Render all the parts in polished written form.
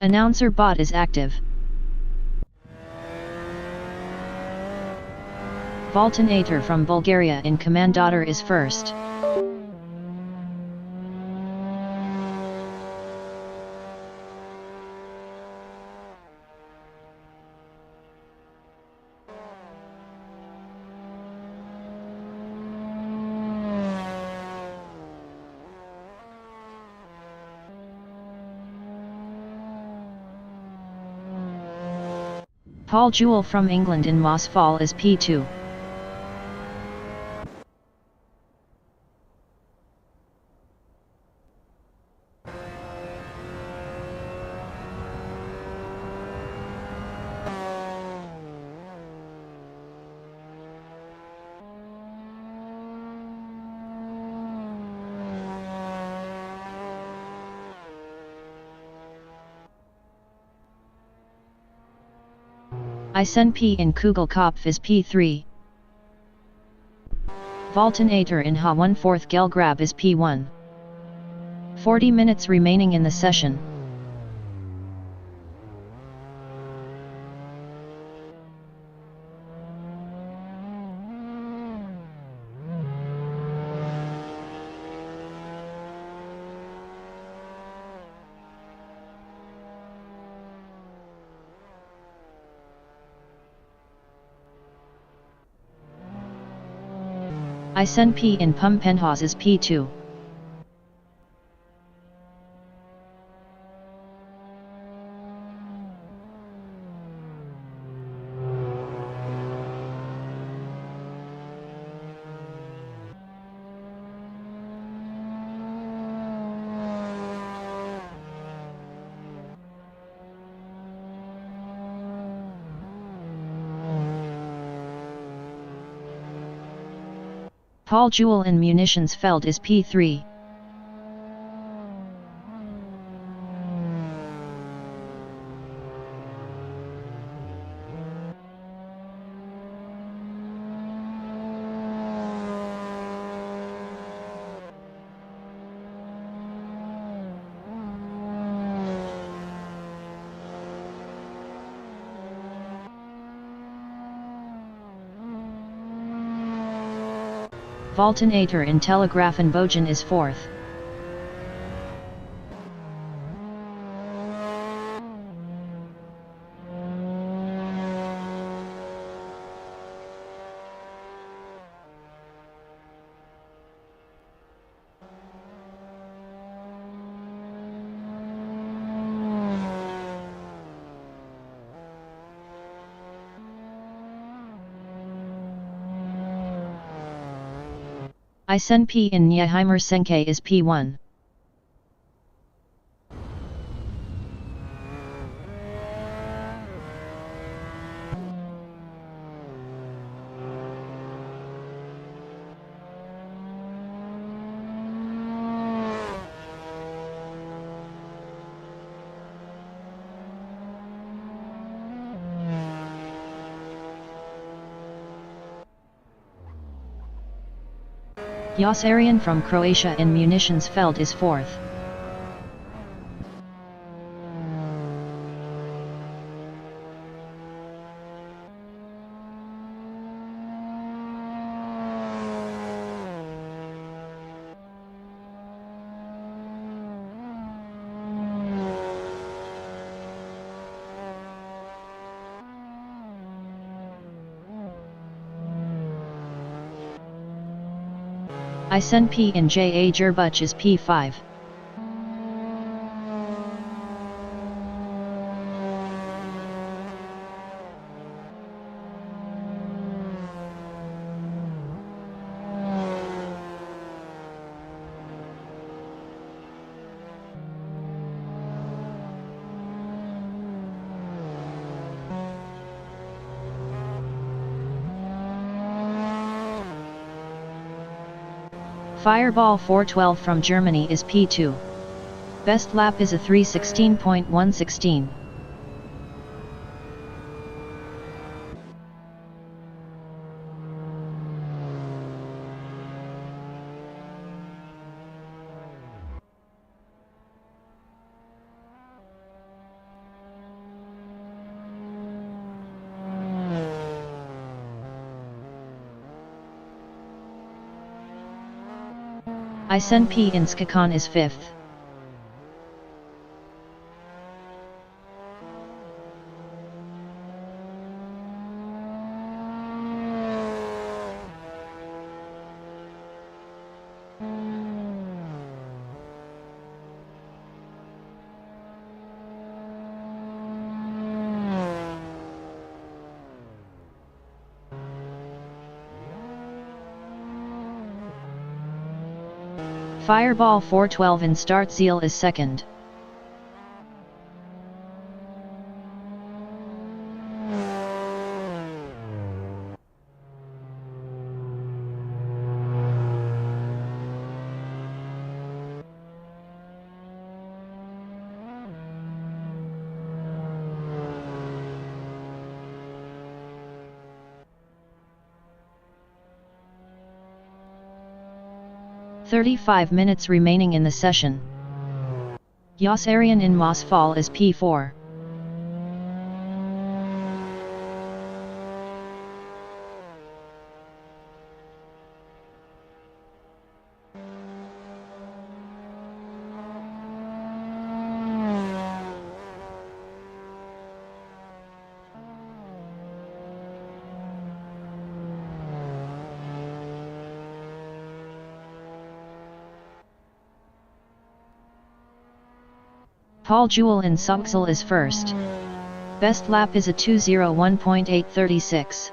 Announcer bot is active. Voltonator from Bulgaria in Commandator is first. Paul Jewell from England in Mossfall is P2. ISNP in Kugelkopf is P3. Voltonator in Ha 1/4 Gelgrab is P1. 40 minutes remaining in the session. ISNP in Pumpenhaus is P2. Paul Jewell in Munitionsfeld is P3. Voltonator in Telegrafenbogen is fourth. ISNP in Nyheimer Senke is P1. Josarian from Croatia in Munitionsfeld is fourth. ISNP in J.A. Jerbuch is P5. Fireball 412 from Germany is P2. Best lap is a 3:16.116. ISNP in Chicane is 5th. Fireball 412 in Start Zeal is 2nd. "35 minutes remaining in the session. Yossarian in Mosfall is P4. Paul Jewell in Suxel is 1st. Best lap is a 2:01.836.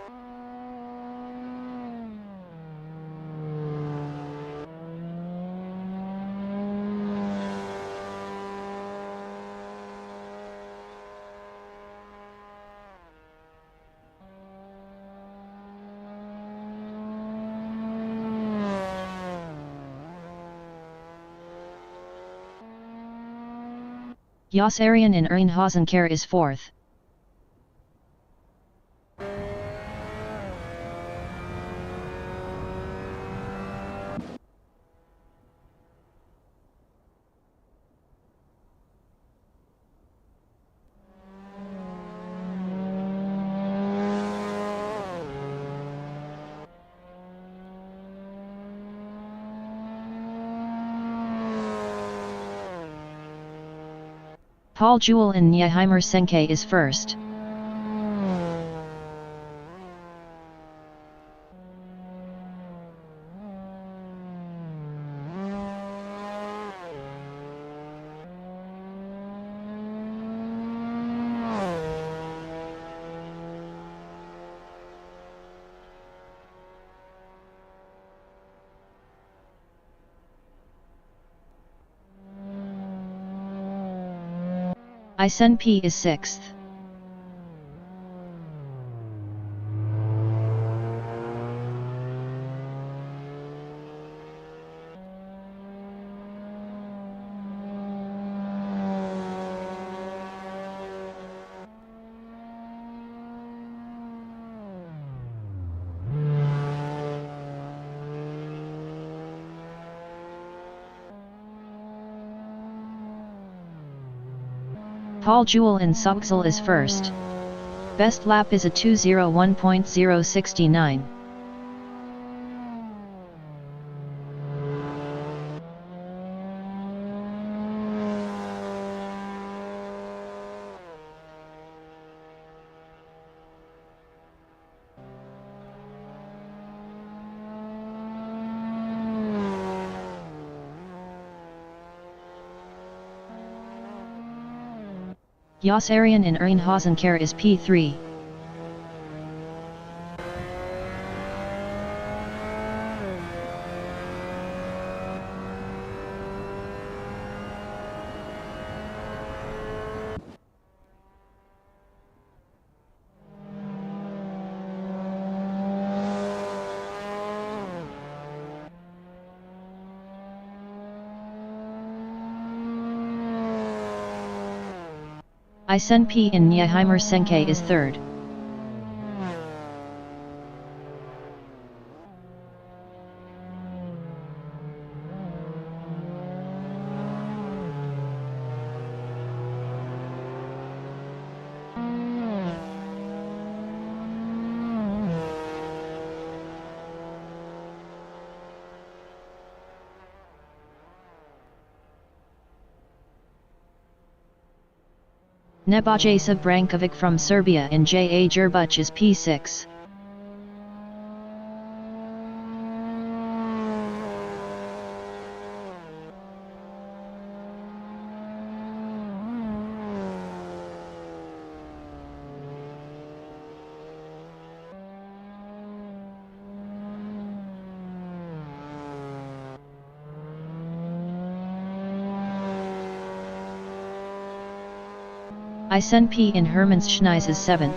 Yossarian in Ernhausenkar is 4th. Paul Jewell in Nieheimer Senke is 1st. ISNP is 6th. Paul Jewell in Suxel is 1st. Best lap is a 2:01.069. Yossarian in Ernhausenkar is P3. ISNP in Nieheimer Senke is 3rd. Nebojša Brankovic from Serbia and J.A. Jerbuch is P6. Isen P in Hermans Schneis is 7th.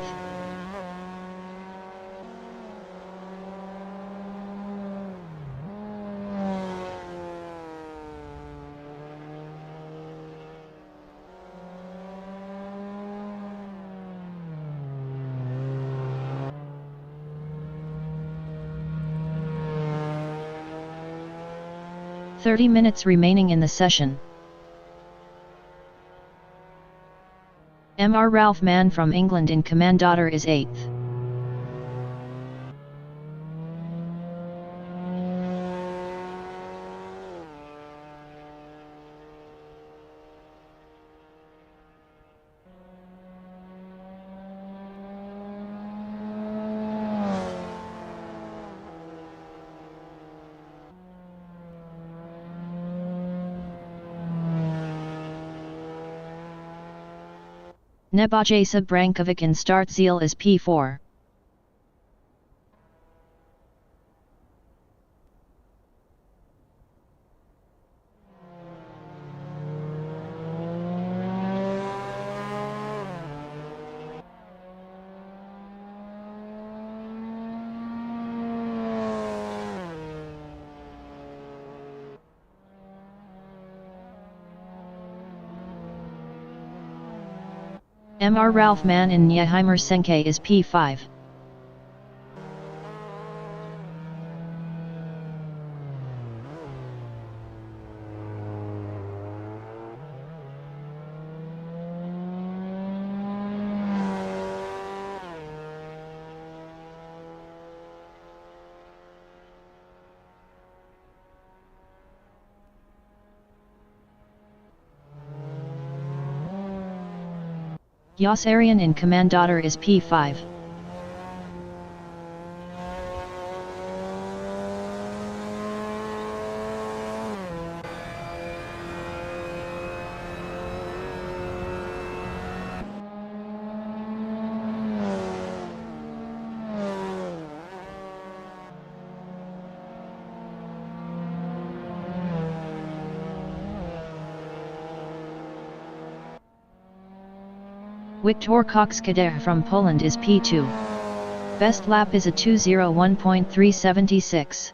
"30 minutes remaining in the session." Mr. Ralph Mann from England in Commandator is 8th. Nebojša Brankovic in Start Zeal is P4. Mr. Ralph Mann in Nyheimer Senke is P5. Jos Arian in Commandator is P5. Wiktor Kokskader from Poland is P2. Best lap is a 2:01.376.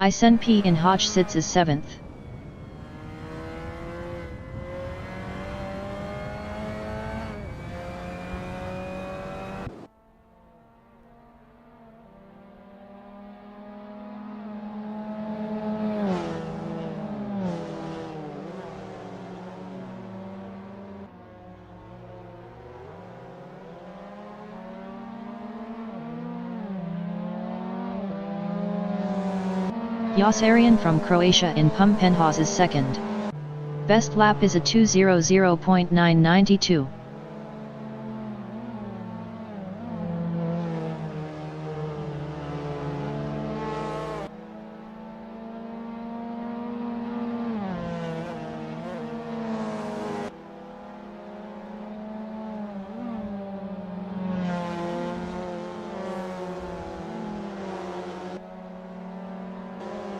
Isen P in Hodge sits is 7th. Jos Arian from Croatia in Pumpenhaus is 2nd. Best lap is a 2:00.992.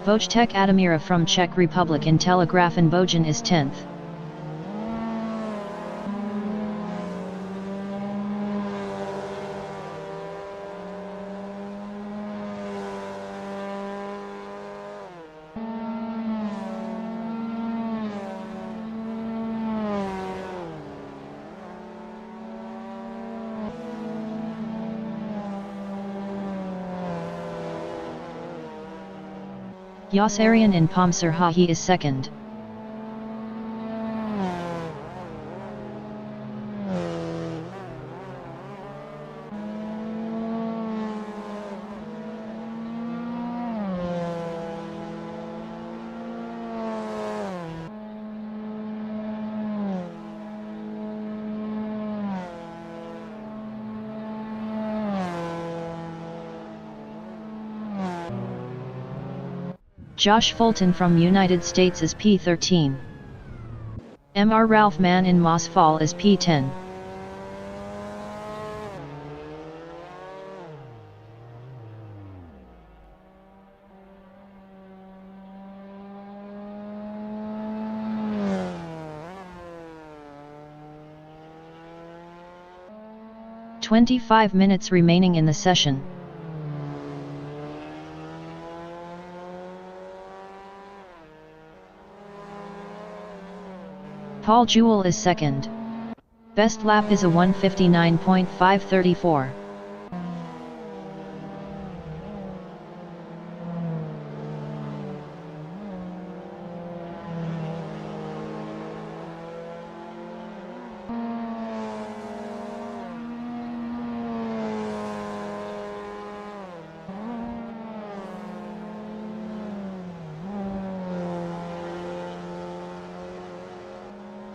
Vojtech Adamira from Czech Republic in Telegrafen Bojan is 10th. Yossarian in Pomser Hahi is second. Josh Fulton from United States is P13. Mr. Ralph Mann in Moss Fall is P10. "25 minutes remaining in the session. Paul Jewell is second. Best lap is a 1:59.534.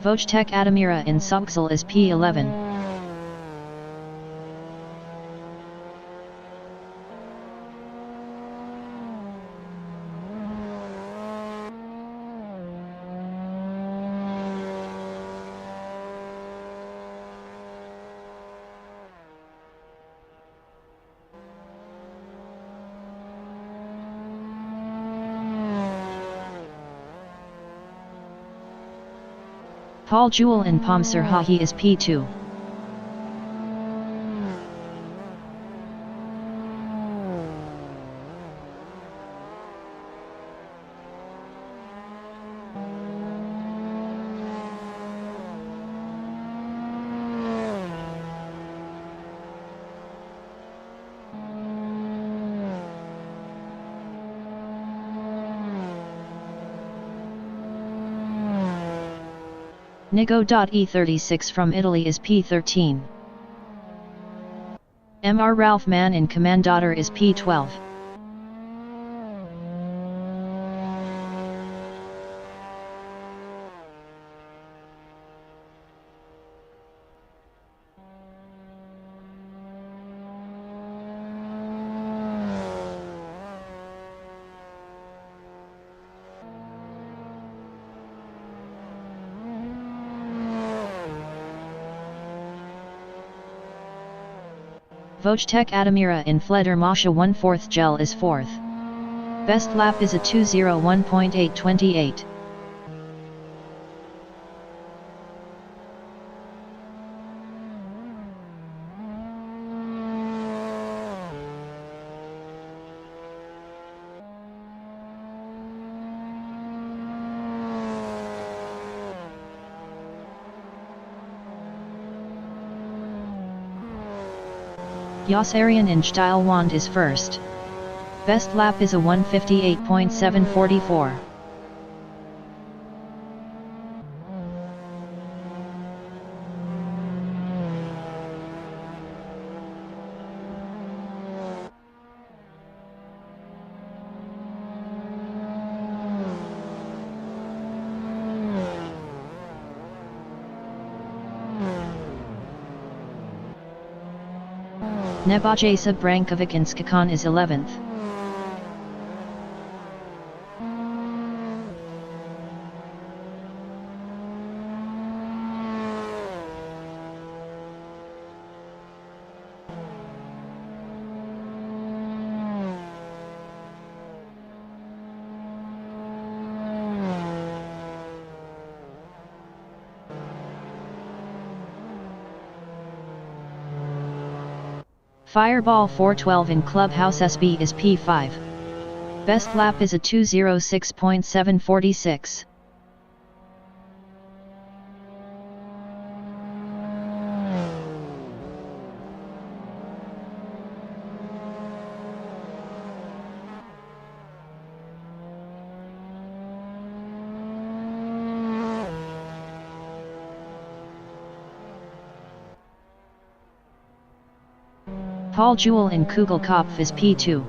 Logitech Adamira in Soxal is P11. Paul Jewell in Pomser Hahi is P2. Nigo.E36 from Italy is P13. Mr. Ralph Mann in Commandator is P12. Logitech Adamira in Fleder Masha 1/4 gel is 4th. Best lap is a 2:01.828. Yossarian in Steilwand is first. Best lap is a 1:58.744. Nebojasa Brankovic in Chicane is 11th. Fireball 412 in Clubhouse SB is P5. Best lap is a 2:06.746. Paul Jewel in Kugelkopf is P2.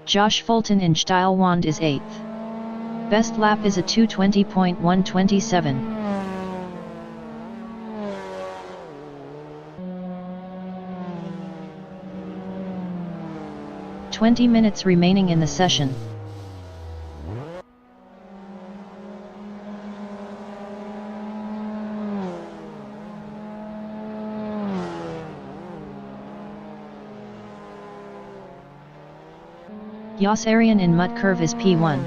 Josh Fulton in Steilwand is 8th. Best lap is a 2:20.127. 20 minutes remaining in the session. Jos Arian in Mud Curve is P1.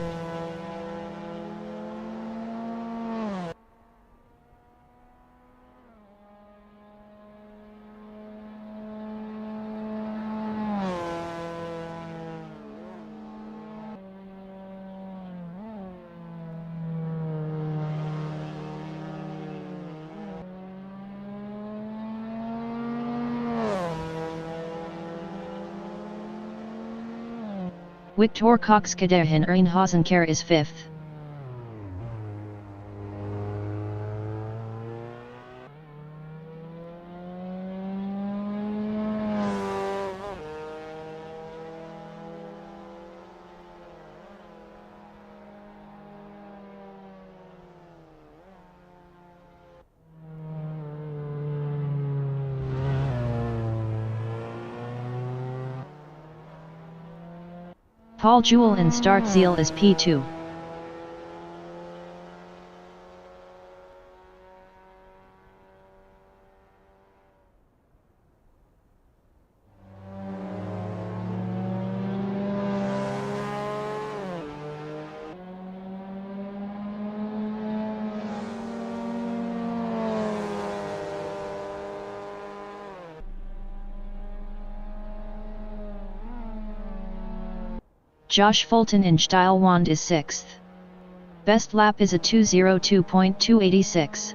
Victor Coxkader in Ernhausenker is 5th. Paul Jewel in Startziel is P2. Josh Fulton in Steilwand is 6th. Best lap is a 2:02.286.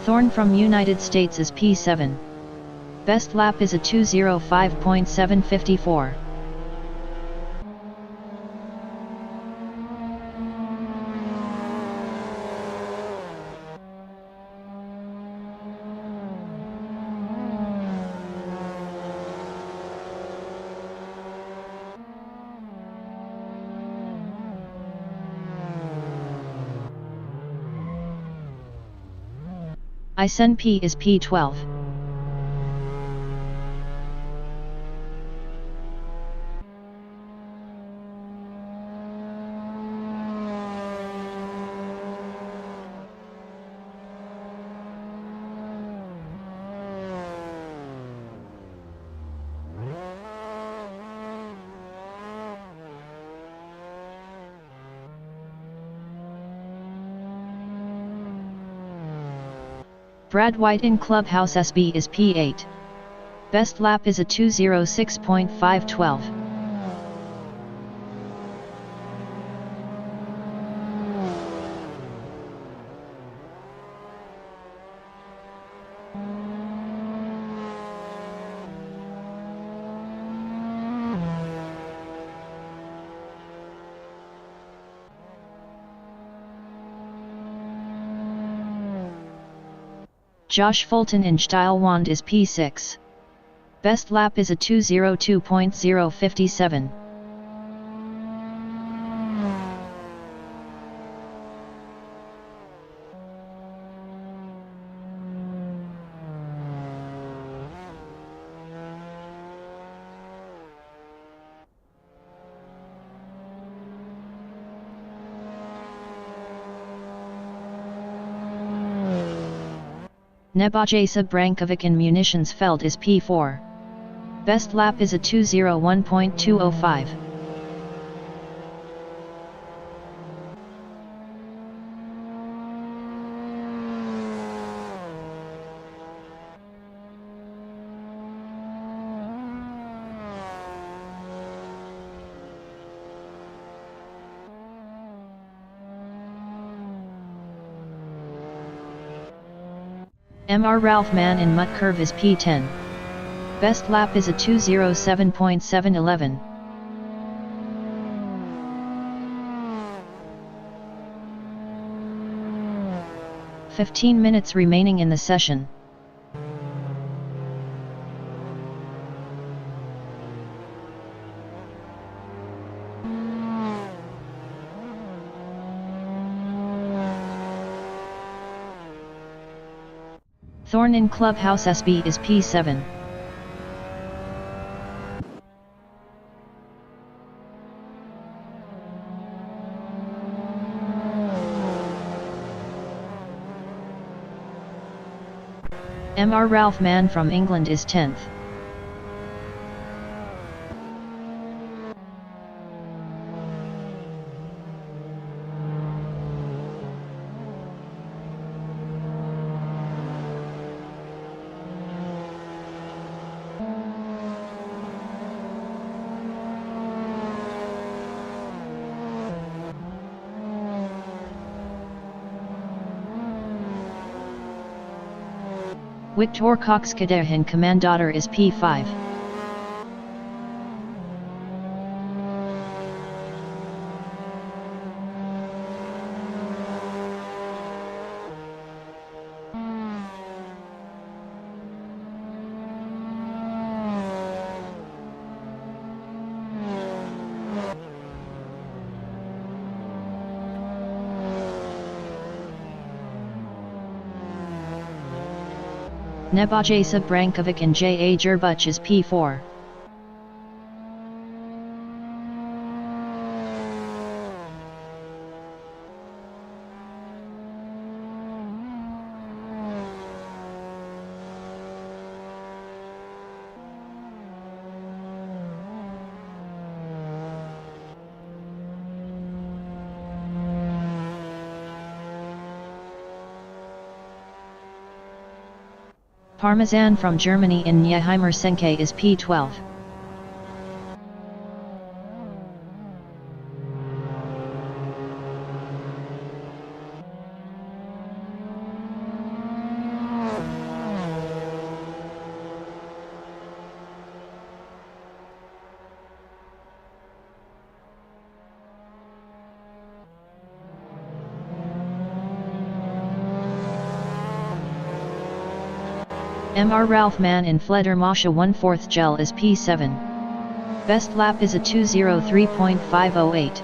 Thorne from United States is P7. Best lap is a 2:05.754. Isen P is P12. Brad White in Clubhouse SB is P8. Best lap is a 2:06.512. Josh Fulton in Steilwand is P6. Best lap is a 2:02.057. Nebojasa Brankovic in Munitions Feld is P4. Best lap is a 2:01.205. Mr. Ralph Mann in Mutt Curve is P10. Best lap is a 2:07.711. "15 minutes remaining in the session. Thorn in Clubhouse SB is P7. Mr. Ralph Mann from England is 10th. Victor Cox-Kaderhin Commandator is P5. Nebojasa Brankovic and J.A. Jerbuch is P4. Parmesan from Germany in Nyheimer Senke is P12. Mr. Ralph Mann in Fledermausche 1/4 gel is P7. Best lap is a 2:03.508.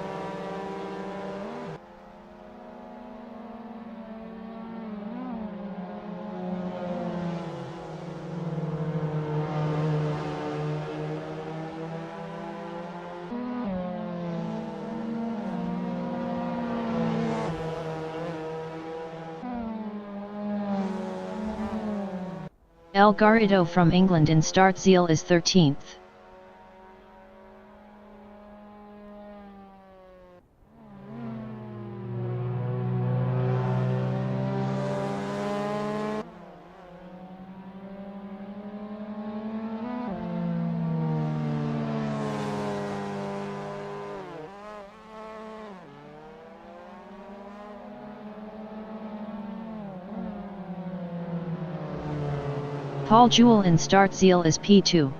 El Garrido from England in Start Zeal is 13th. Paul Jewell in Start Zeal is P2.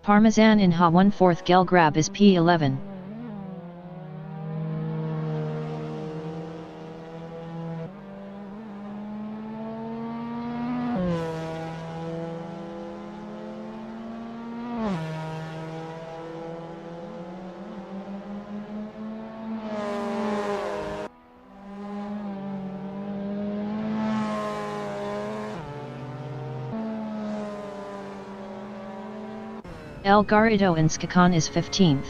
Parmesan in Ha 1/4 Gel Grab is P11. El Garrido and Chicane is 15th.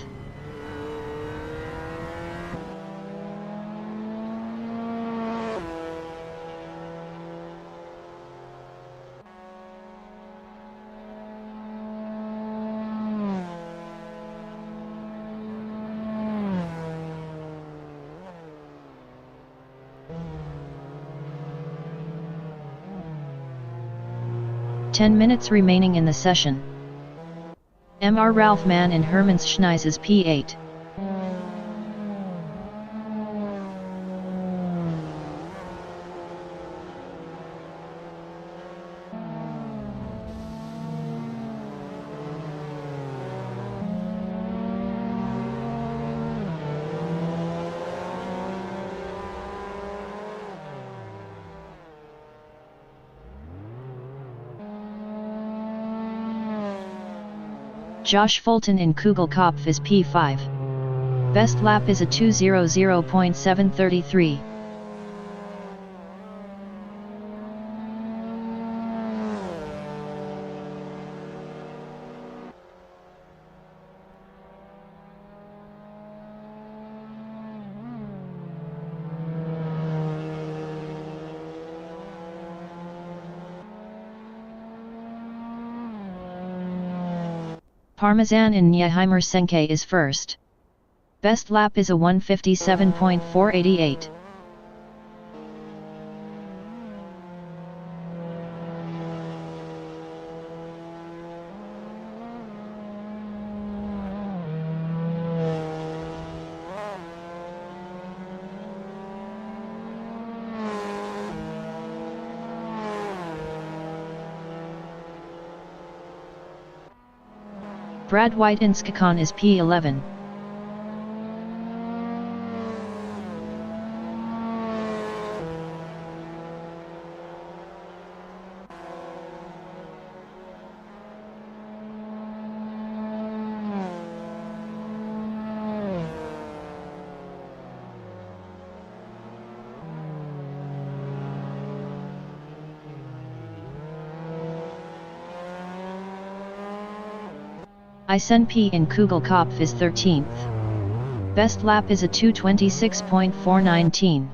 Ten minutes remaining in the session. Mr. Ralph Mann and Hermann Schneis is P8. Josh Fulton in Kugelkopf is P5. Best lap is a 2:00.733. Parmesan in Nieheimer Senke is first. Best lap is a 1:57.488. Brad White in Chicane is P11. Isen P in Kugelkopf is 13th. Best lap is a 2:26.419.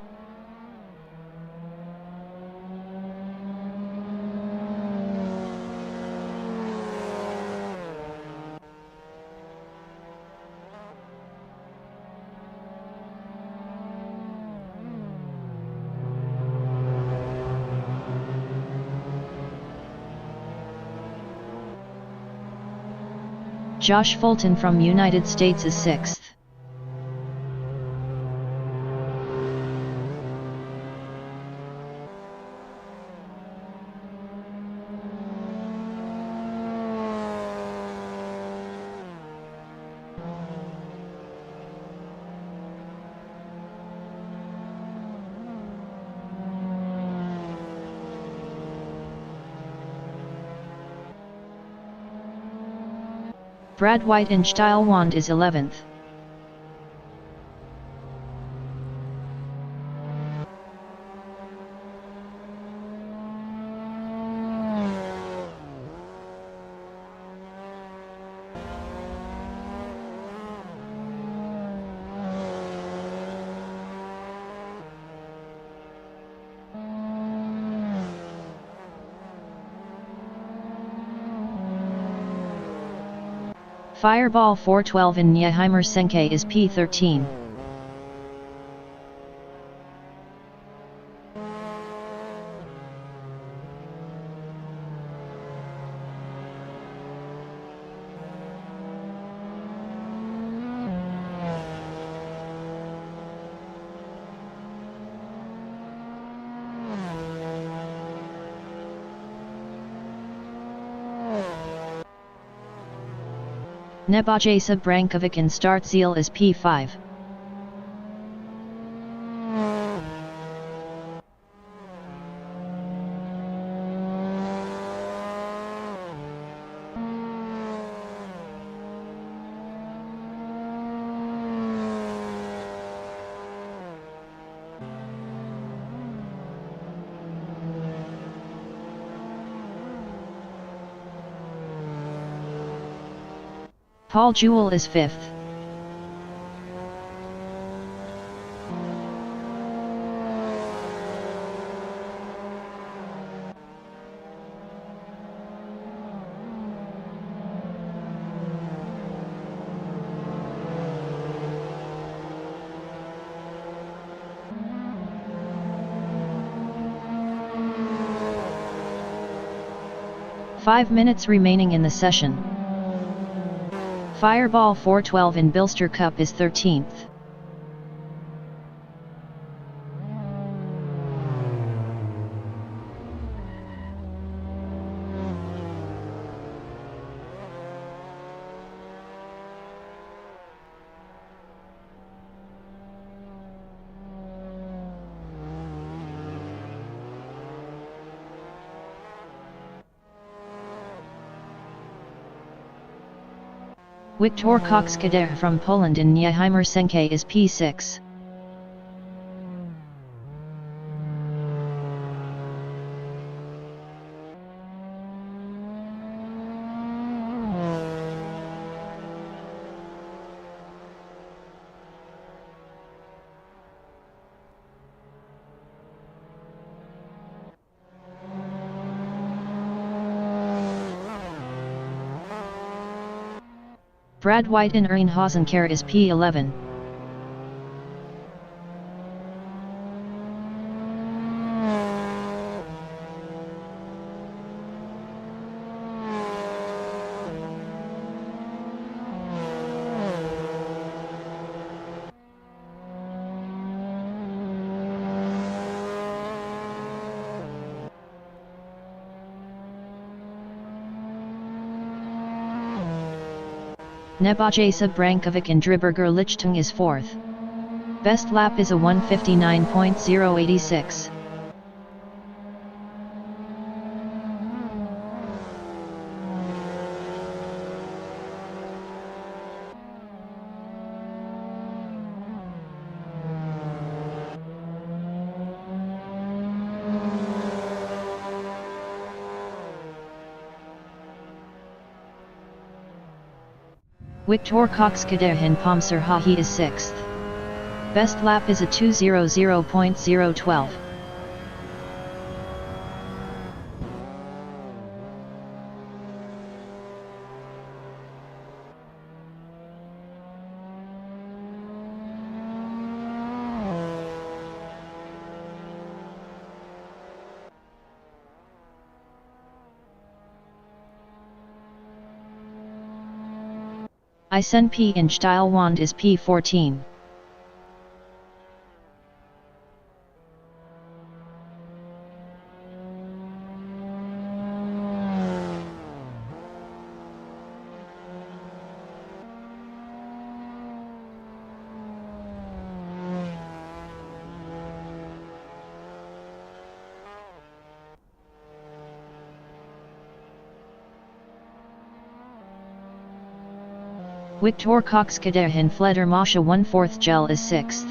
Josh Fulton from United States is 6th. Brad White in Steilwand is 11th. Fireball 412 in Nieheimer Senke is P13. Nebojasa Brankovic in Startziel is P5. Paul Jewell is 5th. Five minutes remaining in the session. Fireball 412 in Bilster Cup is 13th. Wiktor Kokskader from Poland in Nieheimer Senke is P6. Brad White in Ernhausen is P11. Nebojasa Brankovic in Driberger Lichtung is 4th. Best lap is a 1:59.086. Wiktor Kokskader in Pomser Hahi is 6th. Best lap is a 2:00.012. ISNP in Steilwand is P14. Wiktor Kokskader in Fledermausche 1/4 gel is 6th.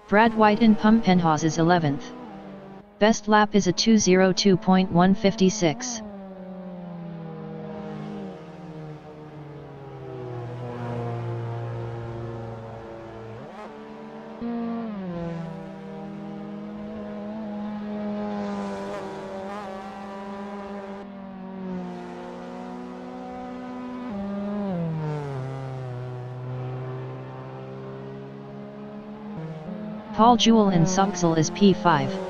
Brad White in Pumpenhaus is 11th. Best lap is a 2:02.156. Paul Jewell in Suxel is P5.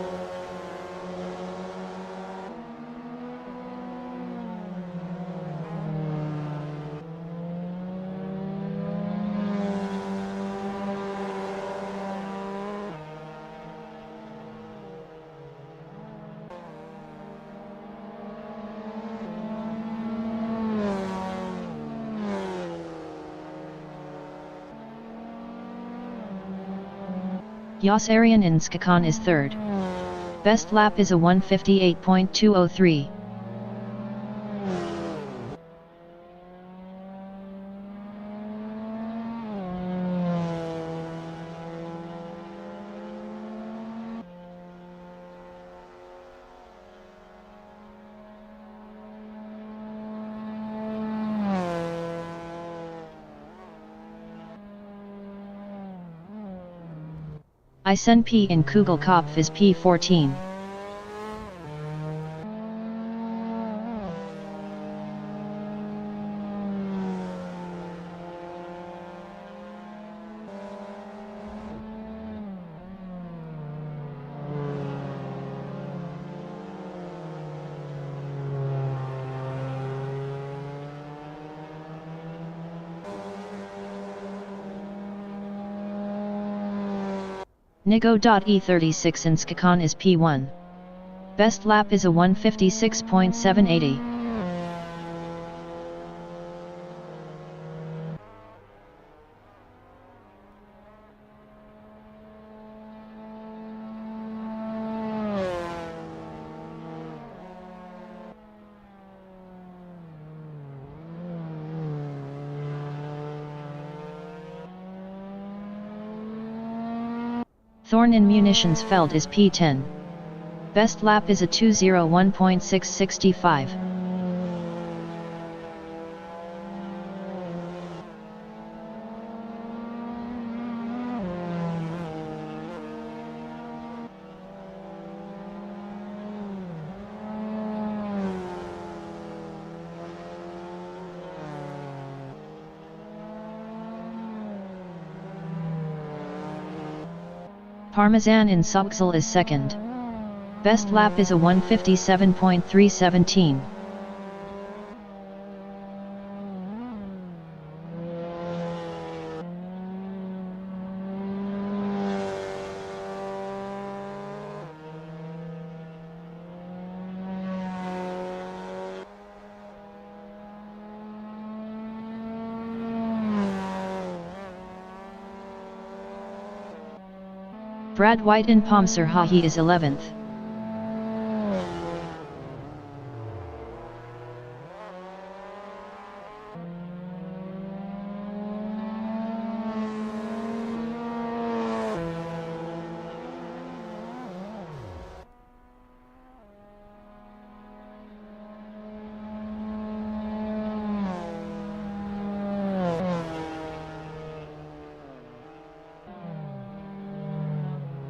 Jos Arian in Chicane is third. Best lap is a 1:58.203. OrangePi in Kugelkopf is P14. Nigo.E36 in Chicane is P1. Best lap is a 1:56.780. Thorn in Munitionsfeld is P10. Best lap is a 2:01.665. Parmesan in Sauxel is second. Best lap is a 1:57.317. Brad White in Pomser Hahi is 11th.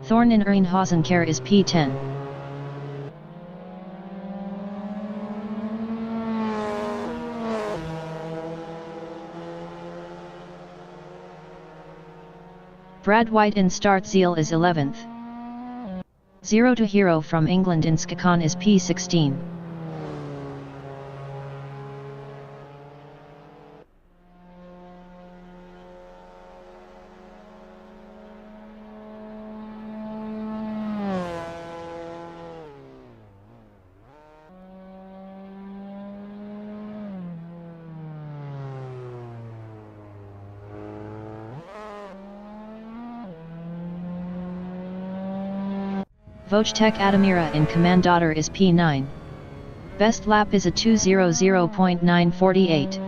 Thorn in Ernhausenker is P10. Brad White in Startzeal is 11th. Zero to Hero from England in Chicane is P16. Logitech Adamira in Commandator is P9. Best lap is a 2:00.948.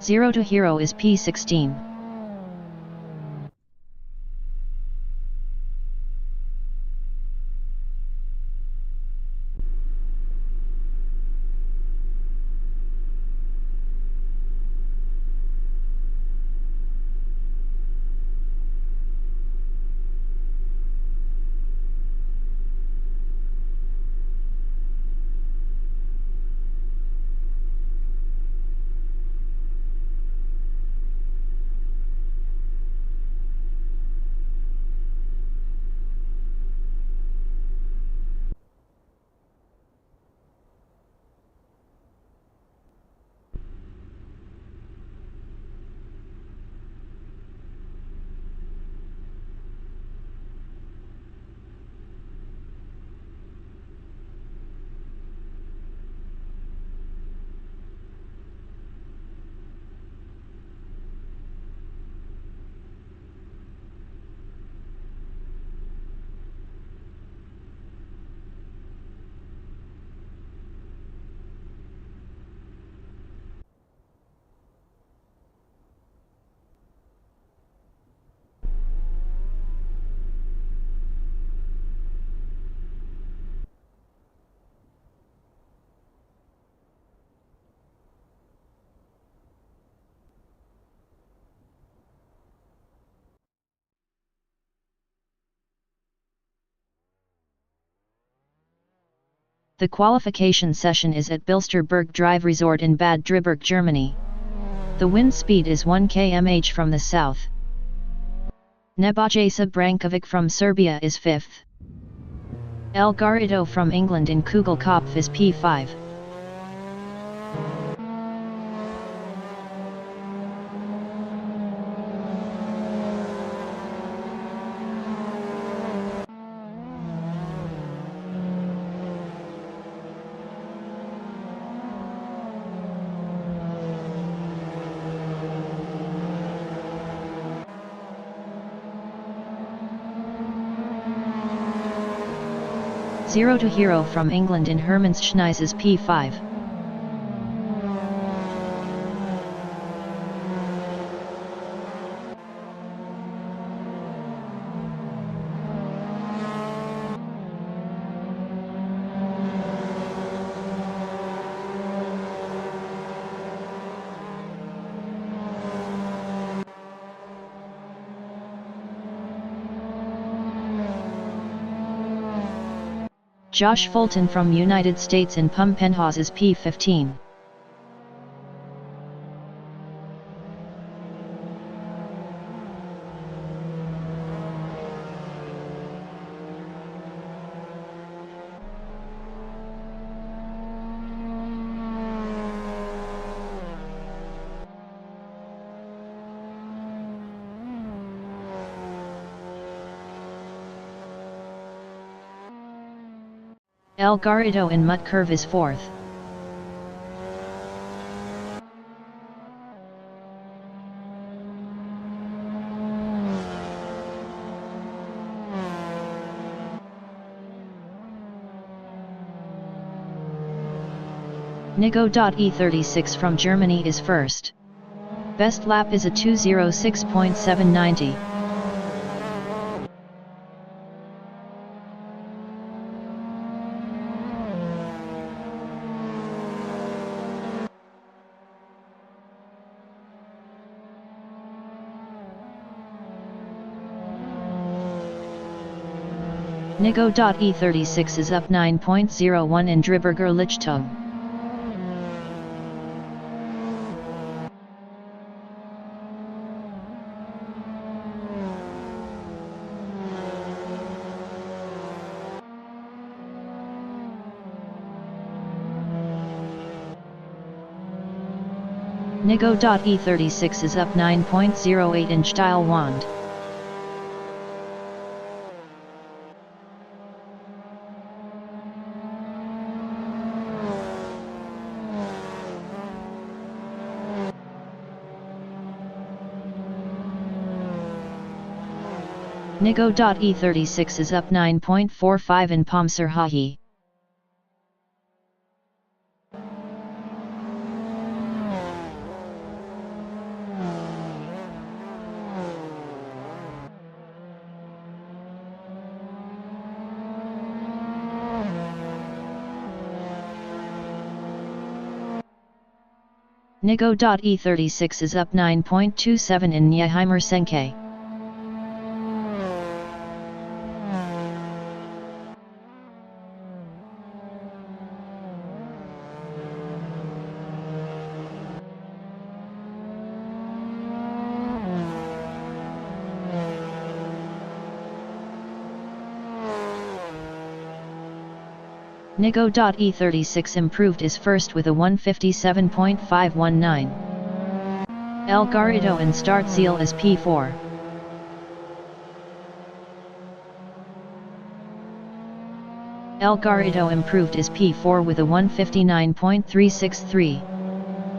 Zero to Hero is P16. The qualification session is at Bilster Berg Drive Resort in Bad Driburg, Germany. The wind speed is 1 km/h from the south. Nebojša Brankovic from Serbia is 5th. El Garrido from England in Kugelkopf is P5. Zero to Hero from England in Hermanschneis is P5. Josh Fulton from United States in Pumpenhaus is P15. El Garrido in Mutt Curve is 4th. Nigo.E36 from Germany is 1st. Best lap is a 2:06.790. Nigo.E36 is up 9.01 in Driburger Lichtung. Nigo.E36 is up 9.08 in Steilwand. Nigo.E36 is up 9.45 in Pomser Hahi. Nigo.E36 is up 9.27 in Nyheimer Senke. Nigo.E36 improved is 1st with a 1:57.519. El Garrido in Startziel is P4. El Garrido improved is P4 with a 1:59.363.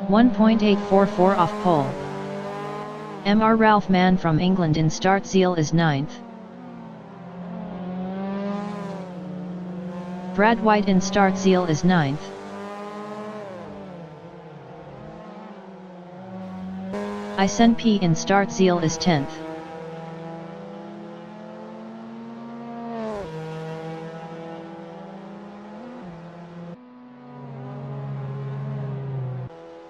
1.844 off pole. Mr. Ralph Mann from England in Startziel is 9th. Brad White in Startziel is 9th. Isen P in Startziel is 10th.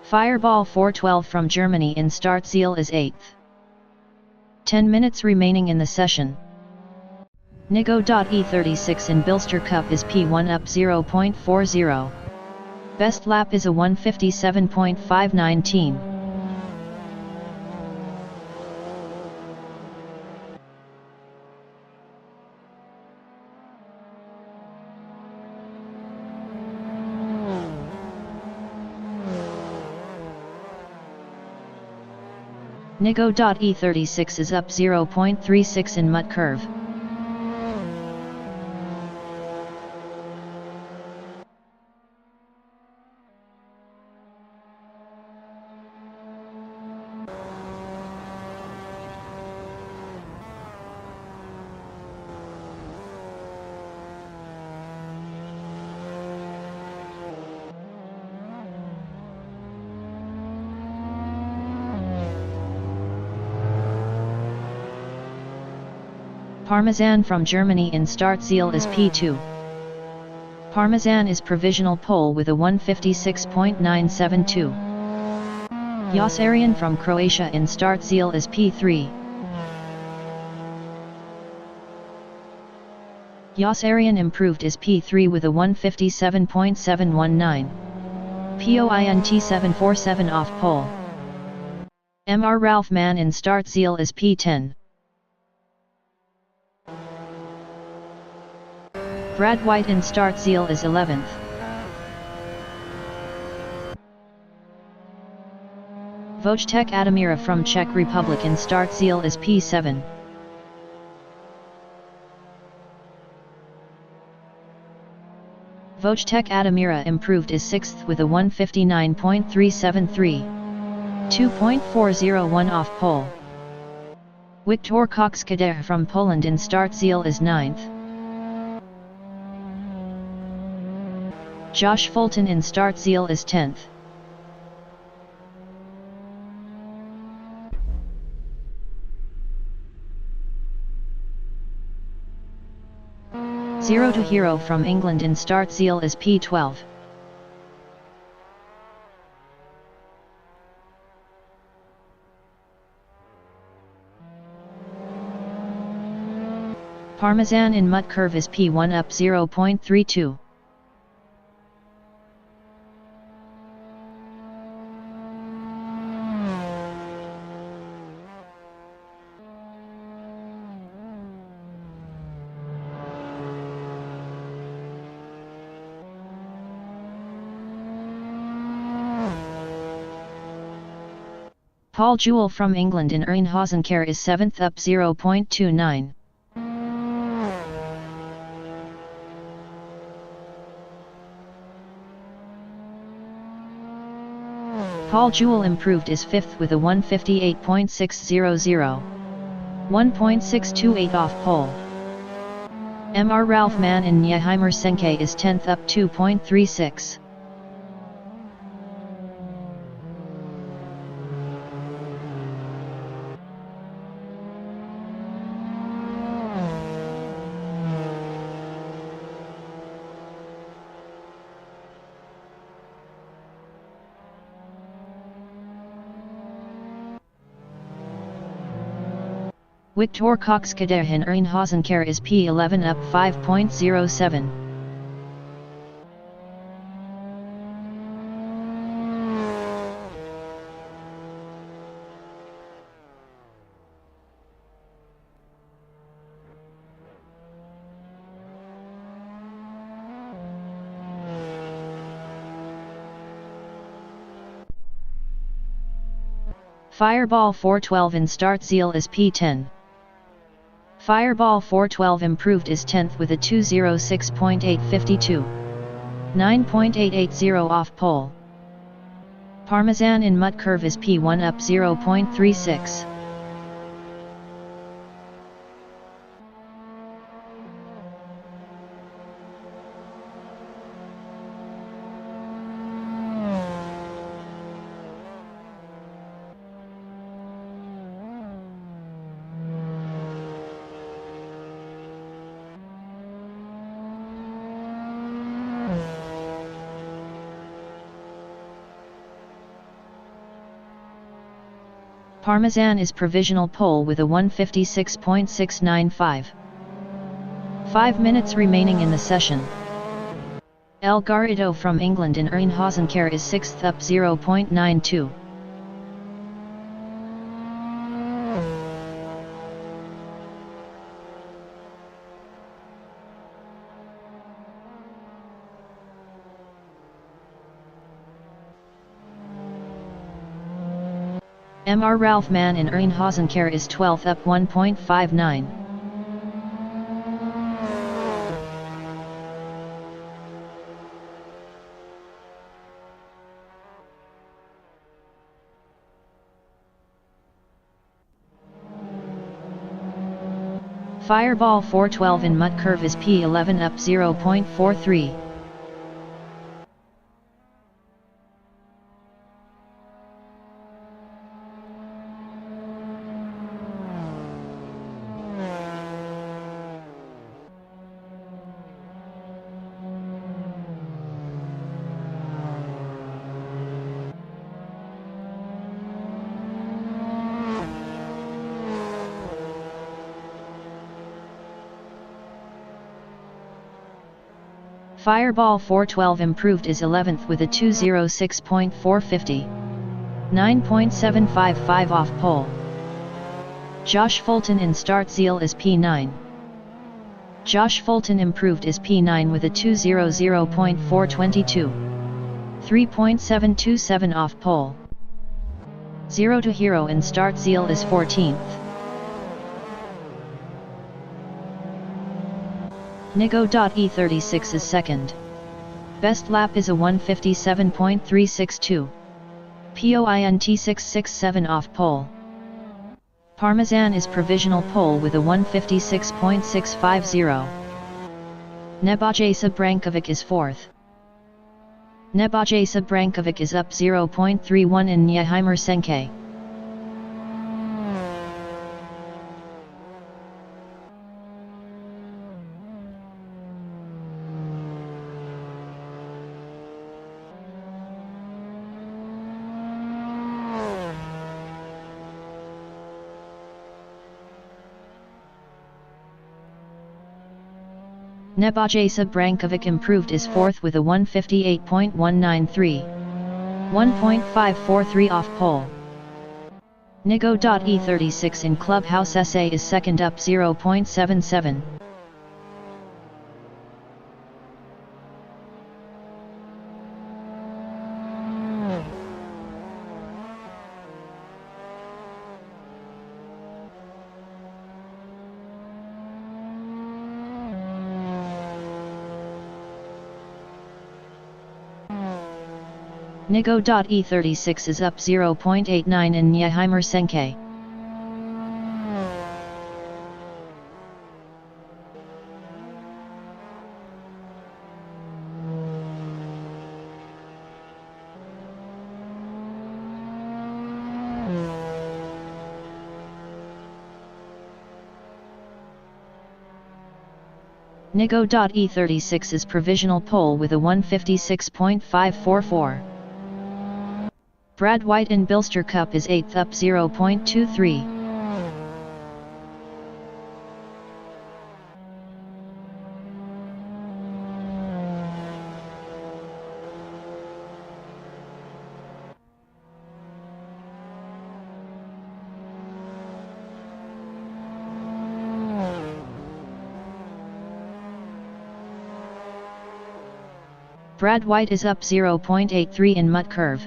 Fireball 412 from Germany in Startziel is 8th. 10 minutes remaining in the session. Nigo.E36 in Bilster Cup is P1 up 0.40. Best lap is a 157.519. Nigo.E36 is up 0.36 in Mud Curve. Parmesan from Germany in Startziel is P2. Parmesan is provisional pole with a 156.972. Josarian from Croatia in Startziel is P3. Josarian improved is P3 with a 157.719. POINT 747 off pole. MR Ralph Mann in Startziel is P10. Brad White in Startziel is 11th. Wojtek Adamira from Czech Republic in Startziel is P7. Wojtek Adamira improved is 6th with a 159.373. 2.401 off pole. Wiktor Kokskader from Poland in Startziel is 9th. Josh Fulton in Startziel is 10th. Zero to Hero from England in Startziel is P12. Parmesan in Mud Curve is P1 up 0.32. Paul Jewell from England in Ernhozenkar is 7th up 0.29. Paul Jewell improved is 5th with a 158.600. 1.628 off pole. MR Ralph Mann in Nyheimer Senke is 10th up 2.36. Wiktor Kokskader in Ernhozenkar is P11 up 5.07. Fireball 412 in Startziel is P10. Fireball 412 improved is 10th with a 206.852. 9.880 off pole. Parmesan in Mud Curve is P1 up 0.36. Parmesan is provisional pole with a 156.695. 5 minutes remaining in the session. El Garrido from England in Ernhosenkar is 6th up 0.92. Mr. Ralph Mann in Ernhosenkar is 12th up 1.59. Fireball 412 in Mud Curve is P11 up 0.43. Fireball 412 improved is 11th with a 206.450. 9.755 off pole. Josh Fulton in Start Zeal is P9. Josh Fulton improved is P9 with a 200.422. 3.727 off pole. Zero to Hero in Start Zeal is 14th. Nigo.E36 is second. Best lap is a 157.362. POINT667 off pole. Parmesan is provisional pole with a 156.650. Nebojsa Brankovic is fourth. Nebojsa Brankovic is up 0.31 in Nyheimer Senke. Nebojsa Brankovic improved is fourth with a 158.193. 1.543 off pole. Nigo.E36 in Clubhouse SA is second up 0.77. Nigo.E36 is up 0.89 in Nyheimer Senke. Nigo.E36 is provisional pole with a 156.544. Brad White in Bilster Cup is 8th up 0.23. Brad White is up 0.83 in Mud Curve.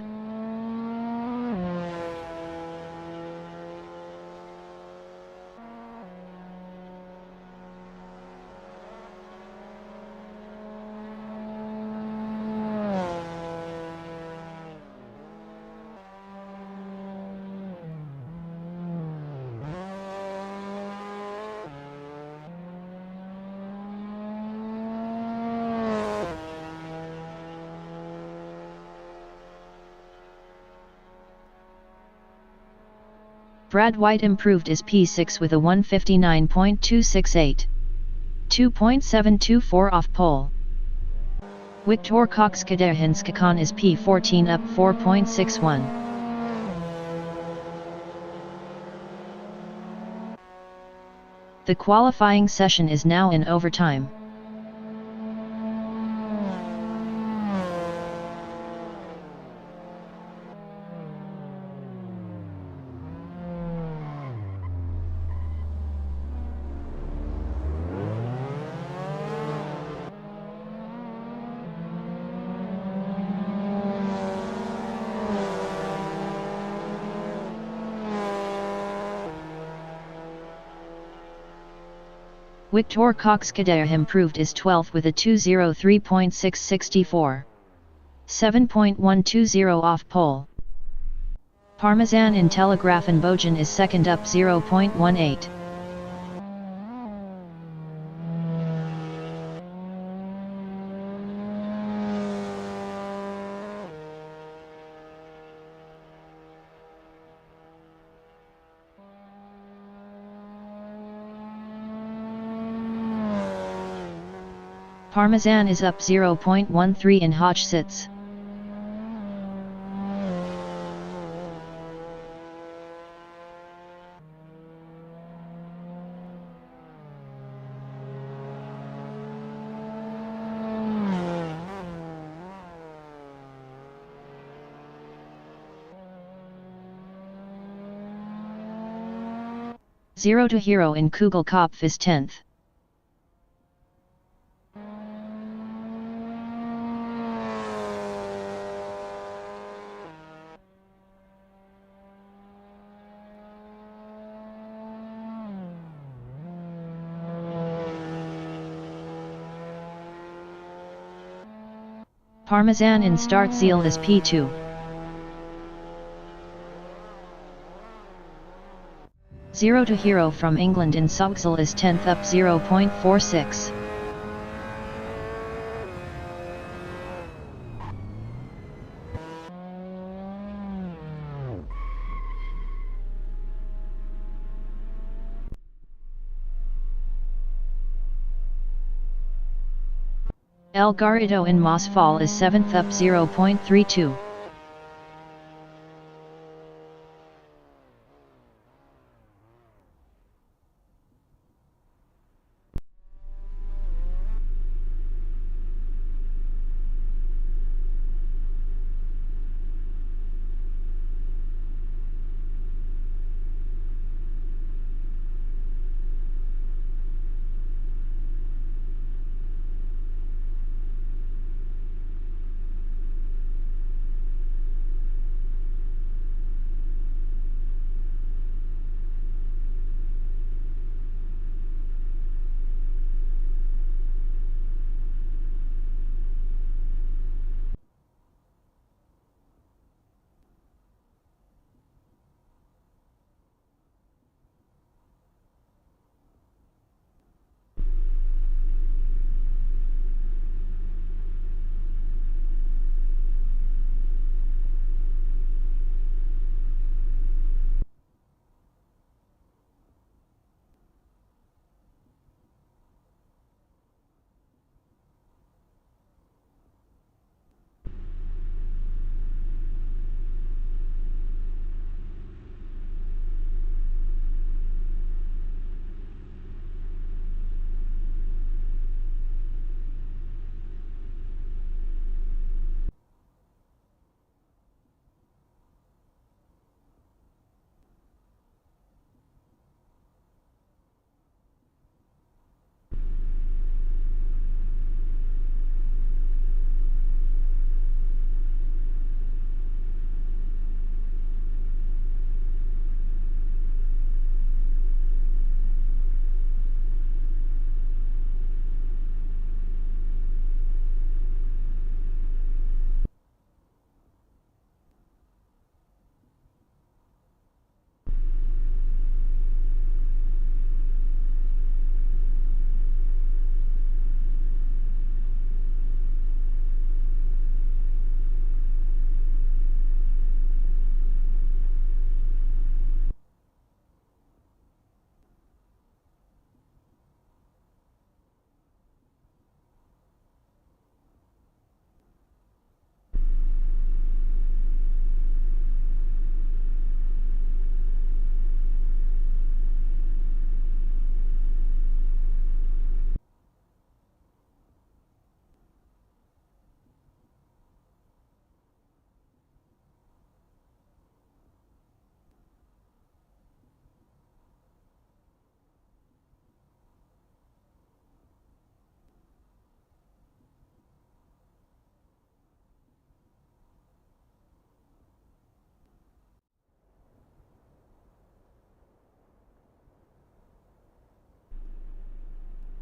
Brad White improved is P6 with a 159.268. 2.724 off pole. Wiktor Kokskadehins Chicane is P14 up 4.61. The qualifying session is now in overtime. Victor Coxcadea improved is 12th with a 203.664. 7.120 off pole. Parmesan in Telegraph and Bojan is second up 0.18. Parmesan is up 0.13 in Hodge sits. Zero to hero in Kugelkopf is 10th. Parmesan in Startziel is P2. Zero to hero from England in Sogsel is 10th up 0.46. El Garrido in Mosfall is 7th up 0.32.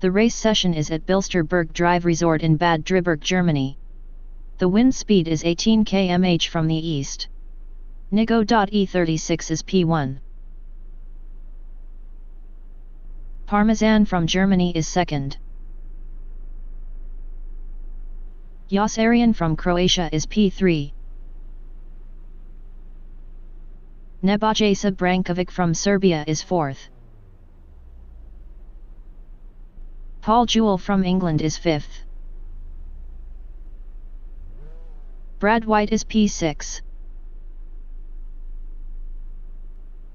The race session is at Bilster Berg Drive Resort in Bad Driburg, Germany. The wind speed is 18 km/h from the east. Nigo.E36 is P1. Parmesan from Germany is second. Jasarian from Croatia is P3. Nebojša Brankovic from Serbia is fourth. Paul Jewell from England is fifth. Brad White is P6.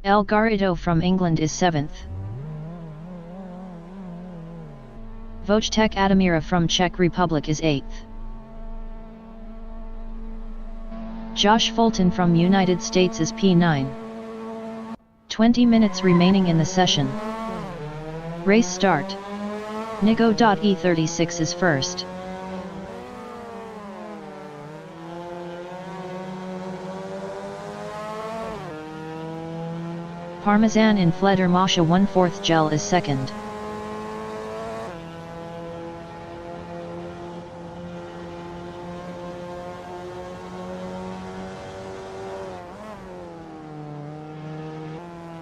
El Garrido from England is seventh. Wojtek Adamira from Czech Republic is eighth. Josh Fulton from United States is P9. 20 minutes remaining in the session. Race start. Nigo.E36 is first. Parmesan in Fledermausche 1/4 gel is second.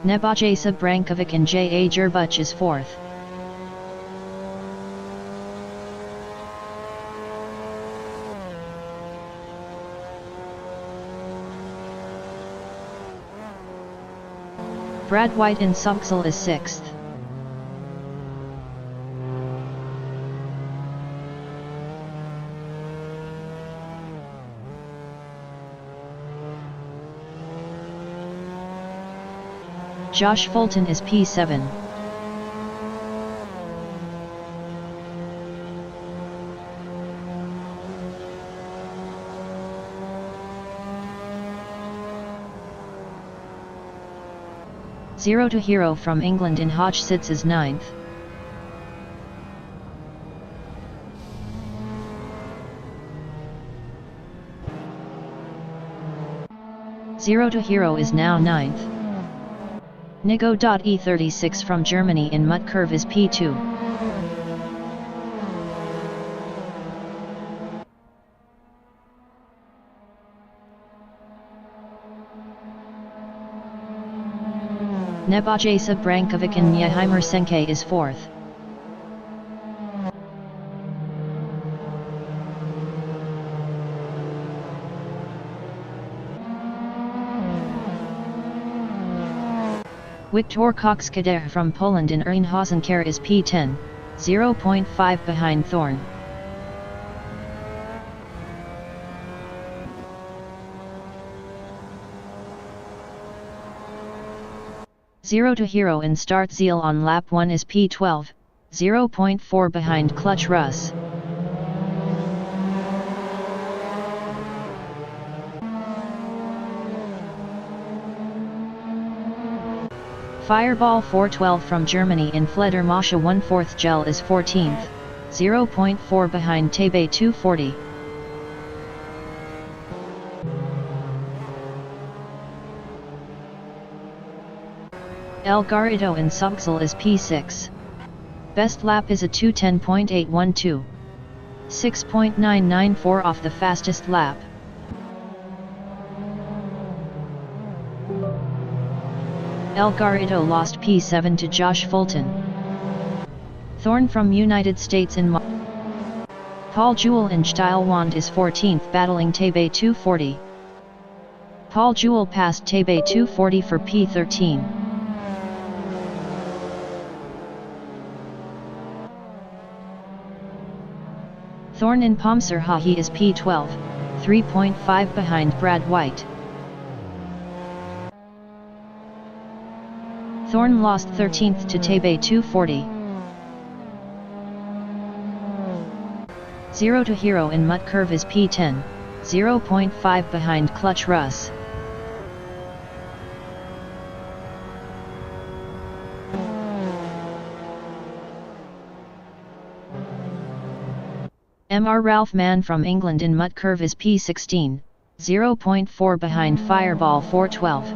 Nebojša Brankovic and J.A. Jerbuch is fourth. Brad White in Suxel is sixth. Josh Fulton is P7. Zero to Hero from England in Hodge sits as ninth. Zero to Hero is now ninth. Nigo.E36 from Germany in Mud Curve is P2. Nebojša Brankovic in Njeheimer Senke is fourth. Wiktor Kokskader from Poland in Ernhausen-Kare is P10, 0.5 behind Thorn. Zero to Hero in Start Zeal on lap 1 is P12, 0.4 behind Clutch Russ. Fireball 412 from Germany in Fledermausche 1/4 gel is 14th, 0.4 behind Tebe 240. El Garrido in Suxel is P6. Best lap is a 2:10.812. 6.994 off the fastest lap. El Garrido lost P7 to Josh Fulton. Thorn from United States in Paul Jewell in Steilwand is 14th battling Tebe 240. Paul Jewell passed Tebe 240 for P13. Thorn in Pomserhahi is P12, 3.5 behind Brad White. Thorn lost 13th to Tebe 240. Zero to Hero in Mud Curve is P10, 0.5 behind Clutch Russ. Mr. Ralph Mann from England in Mud Curve is P16, 0.4 behind Fireball 412.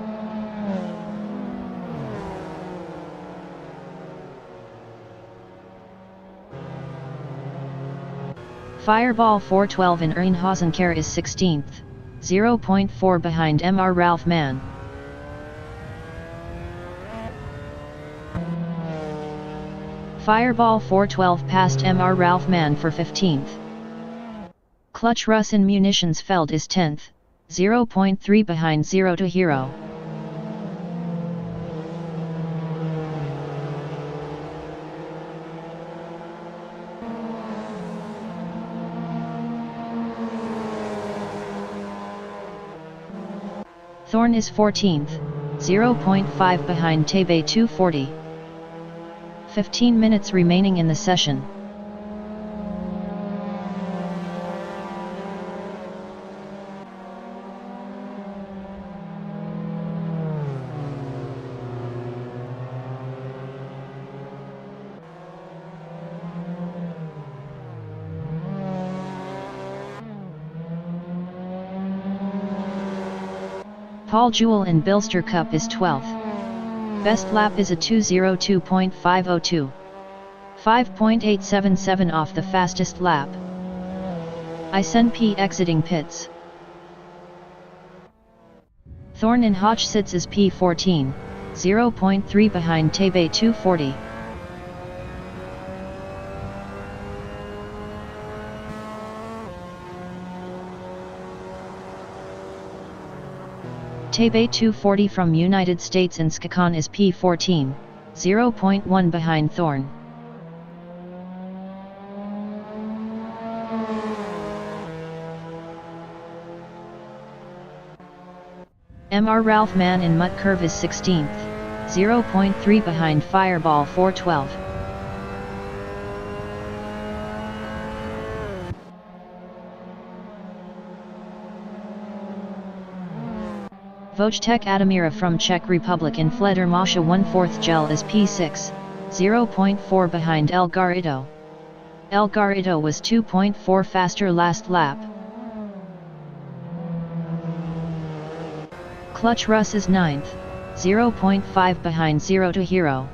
Fireball 412 in Ernhausenkar is 16th, 0.4 behind Mr. Ralph Mann. Fireball 412 passed Mr. Ralph Mann for 15th. Clutch Russ in Munitionsfeld is 10th, 0.3 behind 0 to Hero. Thorn is 14th, 0.5 behind Tabe 240. 15 minutes remaining in the session. Paul Jewell in Bilster Cup is 12th. Best lap is a 2:02.502. 5.877 off the fastest lap. OrangePi exiting pits. Thorn in Hotch sits as P14, 0.3 behind Tabe 240. Tabe 240 from United States and Chicane is P14, 0.1 behind Thorn. Mr. Ralph Mann in Mutt Curve is 16th, 0.3 behind Fireball 412. Wojtek Adamira from Czech Republic in Fledermausche 1/4 gel is P6, 0.4 behind El Garrido. El Garrido was 2.4 faster last lap. Clutch Russ is 9th, 0.5 behind 0 to Hero.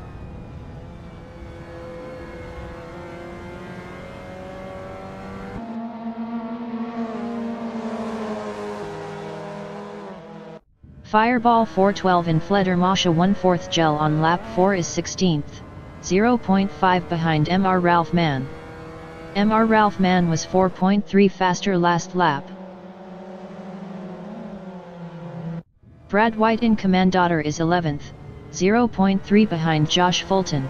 Fireball 412 in Fledermausche 1/4 gel on lap 4 is 16th, 0.5 behind Mr. Ralph Mann. Mr. Ralph Mann was 4.3 faster last lap. Brad White in Commandator is 11th, 0.3 behind Josh Fulton.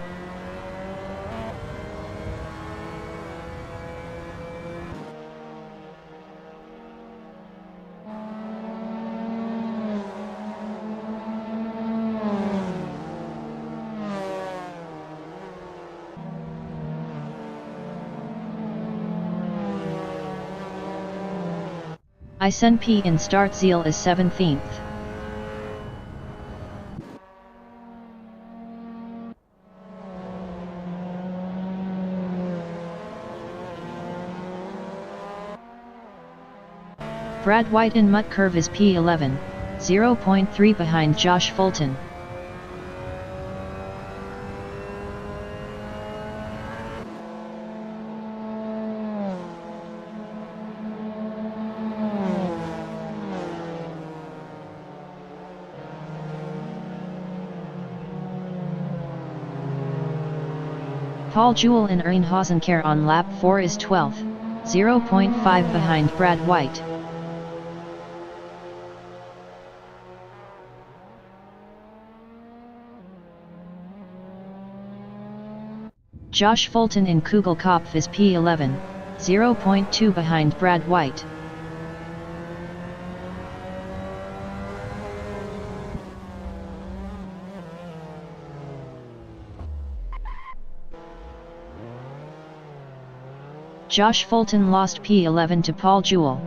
OrangePi in Startziel is 17th. Brad White in Mutt Curve is P11, 0.3 behind Josh Fulton. Paul Jewell in Ernhausenkar on lap 4 is 12th, 0.5 behind Brad White. Josh Fulton in Kugelkopf is P11, 0.2 behind Brad White. Josh Fulton lost P11 to Paul Jewell.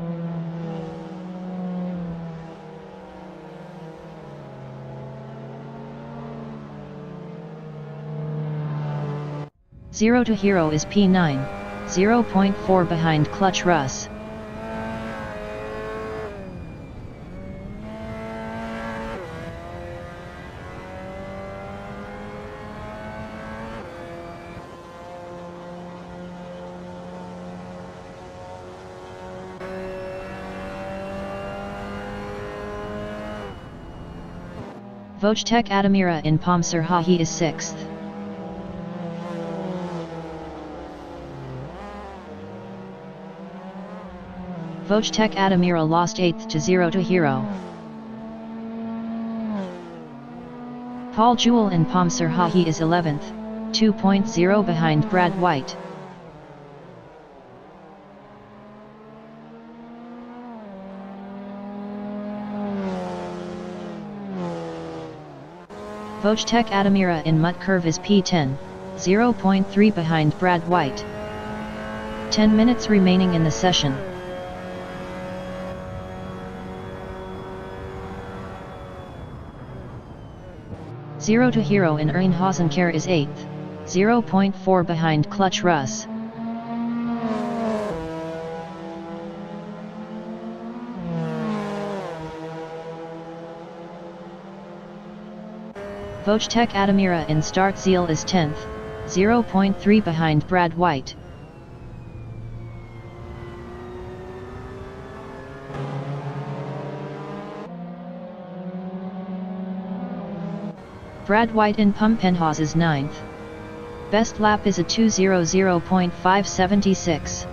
Zero to Hero is P9, 0.4 behind Clutch Russ. Logitech Admira in Pomser Hahi is 6th. Logitech Admira lost 8th to 0 to Hero. Paul Jewell in Pomser Hahi is 11th, 2.0 behind Brad White. Logitech Admira in Mutt Curve is P10, 0.3 behind Brad White. 10 minutes remaining in the session. Zero to Hero in Ernhausenkar is 8th, 0.4 behind Clutch Russ. Logitech Admira in Start Zeal is 10th, 0.3 behind Brad White. Brad White in Pumpenhaus is 9th. Best lap is a 2:00.576.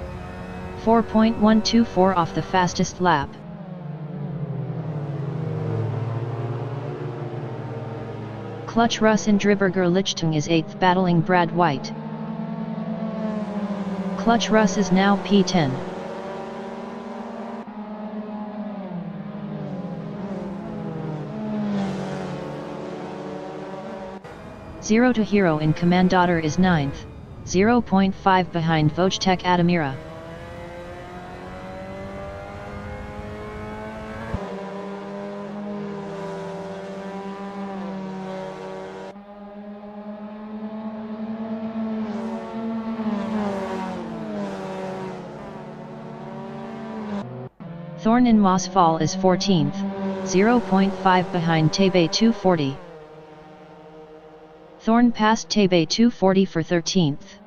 4.124 off the fastest lap. Clutch Russ in Driberger Lichtung is 8th battling Brad White. Clutch Russ is now P10. Zero to Hero in Commandator is 9th, 0.5 behind Logitech Admira. Thorn in Mossfall is 14th, 0.5 behind Tabe 240. Thorn passed Tabe 240 for 13th.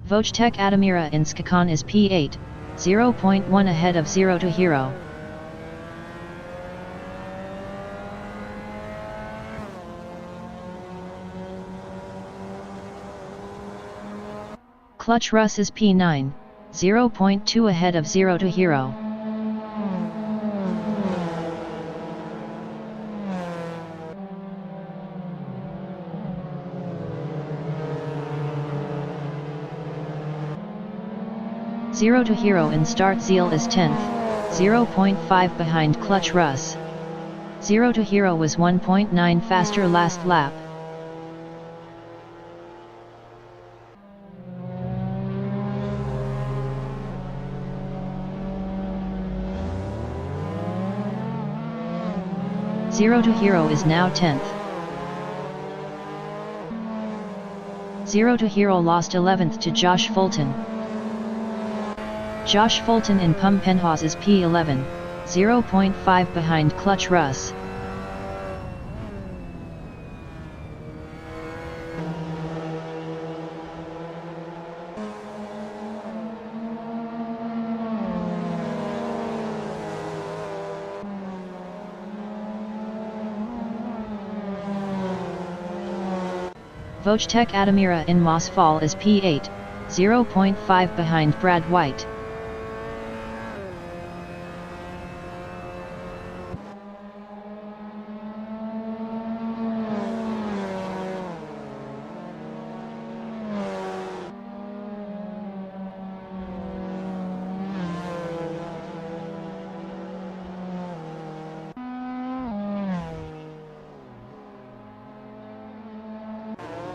Logitech Admira in Chicane is P8, 0.1 ahead of Zero to Hero. Clutch Russ is P9, 0.2 ahead of Zero to Hero. Zero to Hero in Start Zeal is 10th, 0.5 behind Clutch Russ. Zero to Hero was 1.9 faster last lap. Zero to Hero is now 10th. Zero to Hero lost 11th to Josh Fulton. Josh Fulton in Pumpenhaus is P11, 0.5 behind Clutch Russ. Logitech Admira in Mossfall is P8, 0.5 behind Brad White.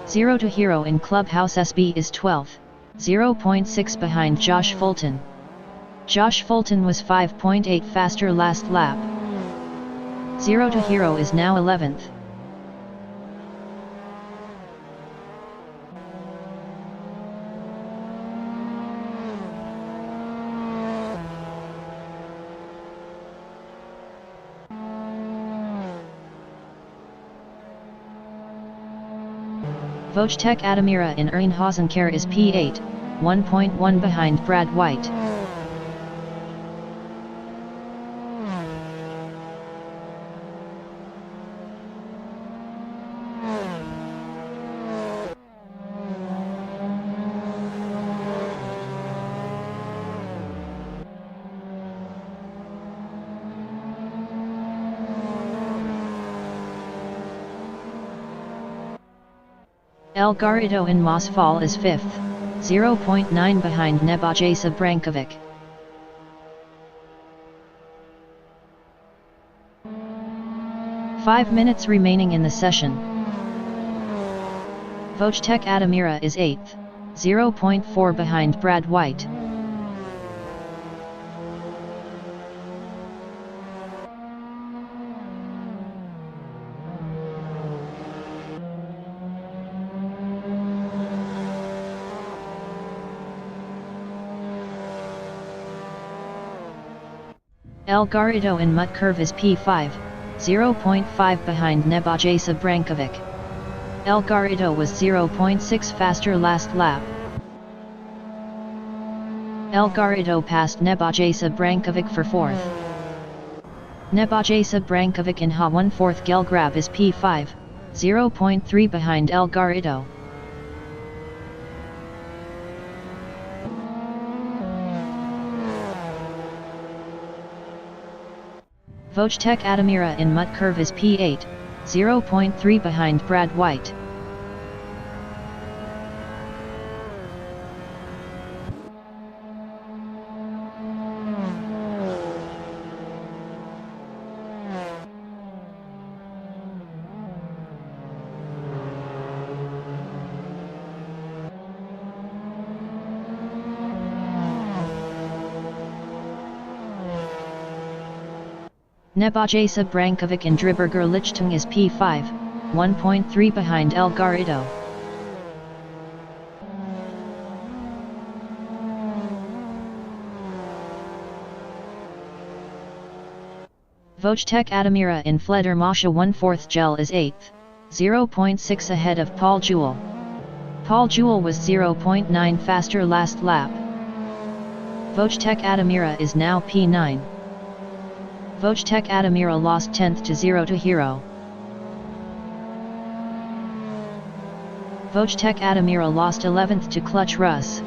Zero to Hero in Clubhouse SB is 12th, 0.6 behind Josh Fulton. Josh Fulton was 5.8 faster last lap. Zero to Hero is now 11th. Logitech Admira in Ernhausenkar is P8, 1.1 behind Brad White. El Garrido in Mosfall is 5th, 0.9 behind Nebojsa Brankovic. Five minutes remaining in the session. Wojtek Adamira is 8th, 0.4 behind Brad White. El Garrido in Mut Curve is P5, 0.5 behind Nebojsa Brankovic. El Garrido was 0.6 faster last lap. El Garrido passed Nebojsa Brankovic for 4th. Nebojsa Brankovic in Ha1 4th Gelgrab is P5, 0.3 behind El Garrido. Wojtek Adamira in Mut Curve is P8, 0.3 behind Brad White. Nebojsa Brankovic in Driberger Lichtung is P5, 1.3 behind El Garrido. Wojtek Adamira in Fledermausche 1/4 Gel is 8th, 0.6 ahead of Paul Jewell. Paul Jewell was 0.9 faster last lap. Wojtek Adamira is now P9. Wojtek Adamira lost 10th to 0 to Hero. Wojtek Adamira lost 11th to Clutch Russ.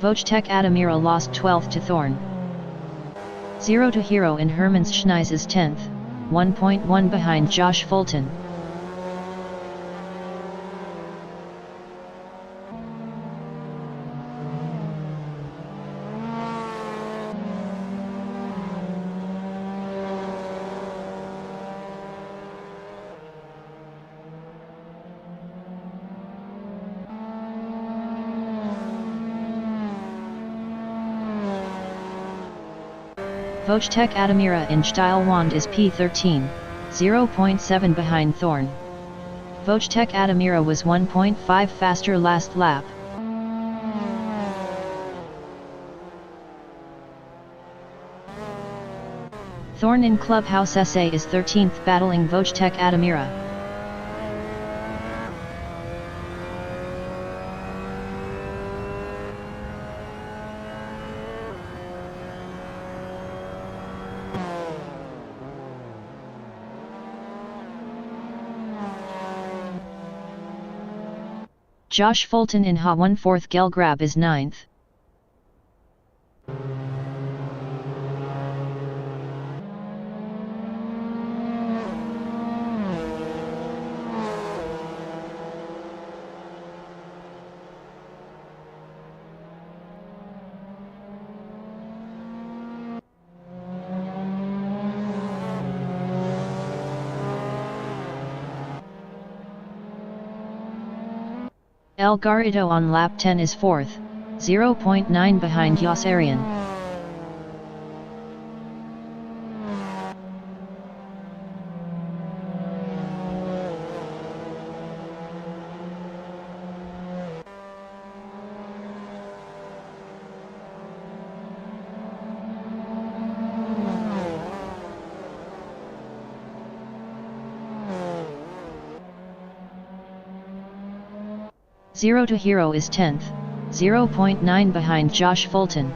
Wojtek Adamira lost 12th to Thorn. 0 to Hero in Hermans Schneis is 10th, 1.1 behind Josh Fulton. Wojtek Adamira in Steilwand is P13, 0.7 behind Thorn. Wojtek Adamira was 1.5 faster last lap. Thorn in Clubhouse SA is 13th battling Wojtek Adamira. Josh Fulton in Ha1 4th Gelgrab is 9th. El Garrido on lap 10 is 4th, 0.9 behind Yossarian. Zero to Hero is 10th, 0.9 behind Josh Fulton.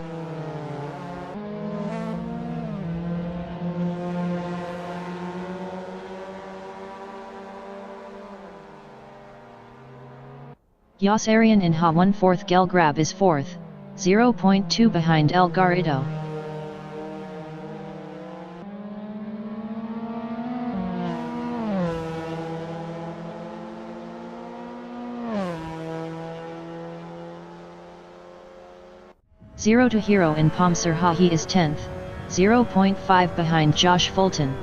Yossarian in Ha1 4th Gelgrab is 4th, 0.2 behind El Garrido. 0 to hero in Pomser Hahi is 10th, 0.5 behind Josh Fulton.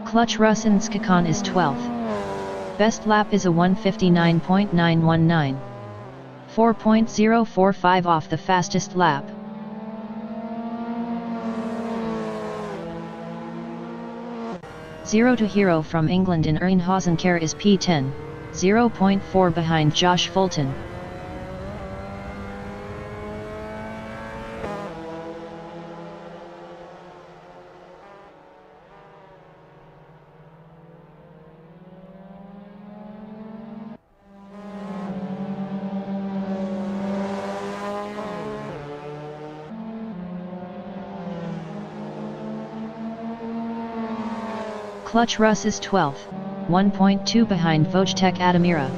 Clutch Rusin Chicane is 12th. Best lap is a 1:59.919. 4.045 off the fastest lap. Zero to hero from England in Ernhausen is P10, 0.4 behind Josh Fulton. Clutch Russ is 12th, 1.2 behind Logitech Adamira.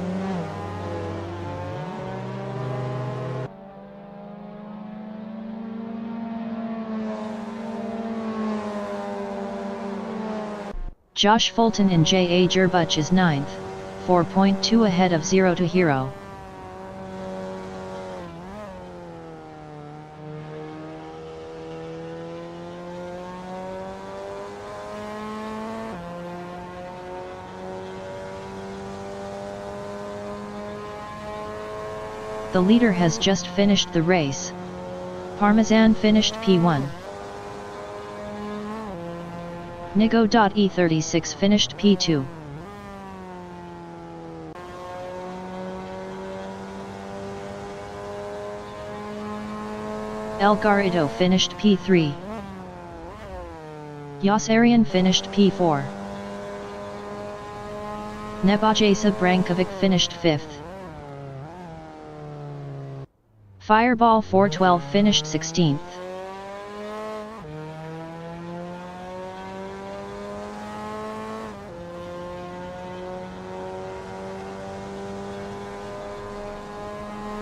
Josh Fulton in J.A. Jerbuch is 9th, 4.2 ahead of Zero to Hero. The leader has just finished the race. Parmesan finished P1. Nigo.E36 finished P2. El Garrido finished P3. Yossarian finished P4. Nebojasa Brankovic finished 5th. Fireball 412 finished 16th.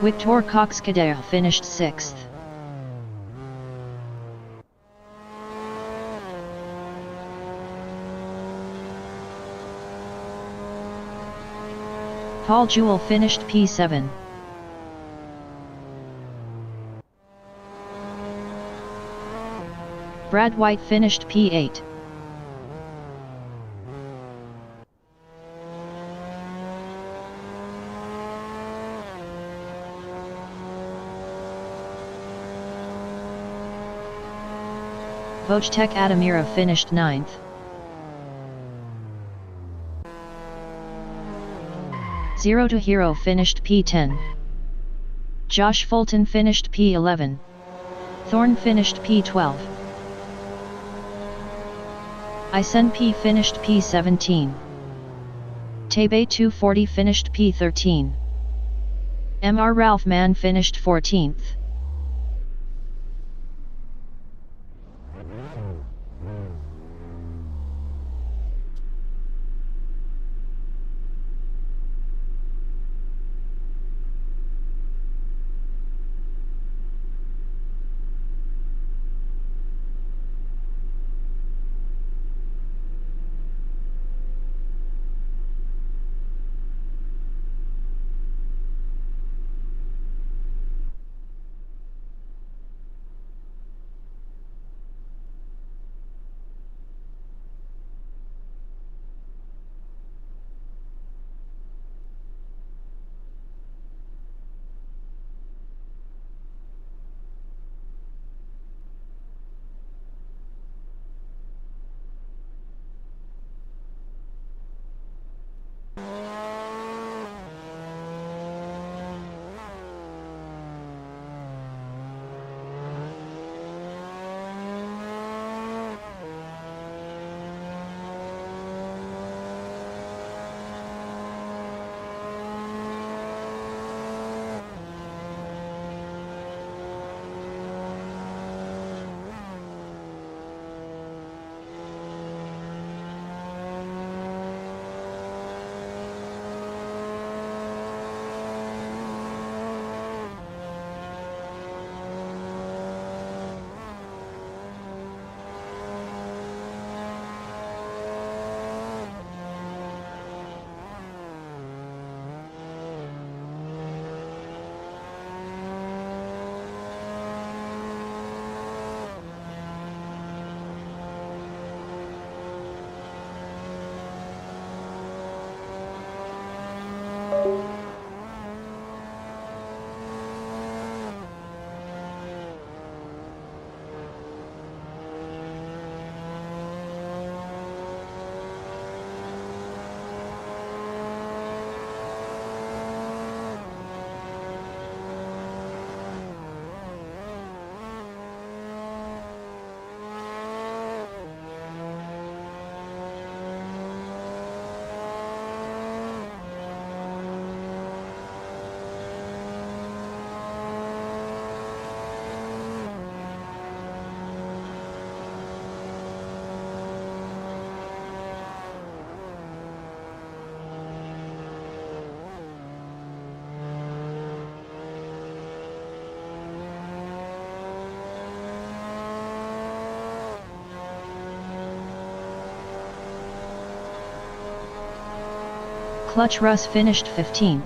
Victor Cox-Cadere finished 6th. Paul Jewell finished P7. Brad White finished P8. Logitech Adamira finished 9th. Zero to Hero finished P10. Josh Fulton finished P11. Thorn finished P12. Isen finished P17. Tabe 240 finished P13. Mr. Ralph Mann finished 14th. Clutch Russ finished 15th.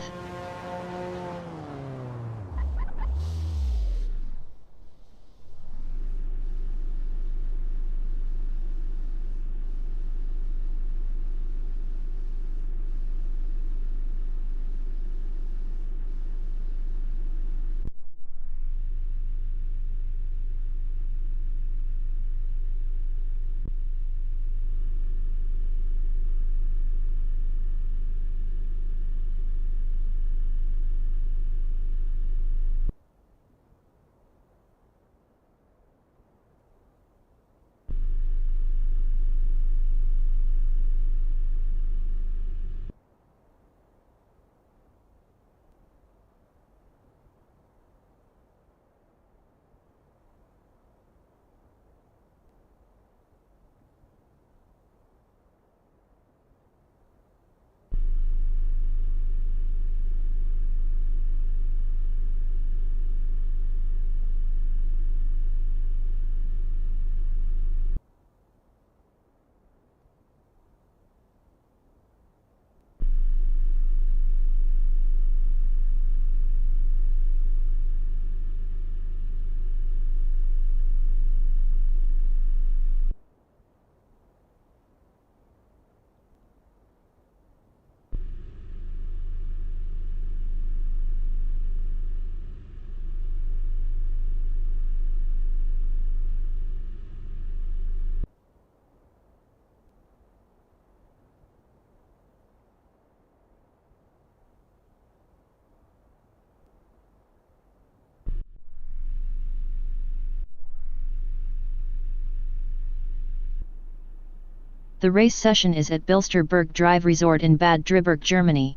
The race session is at Bilster Berg Drive Resort in Bad Driburg, Germany.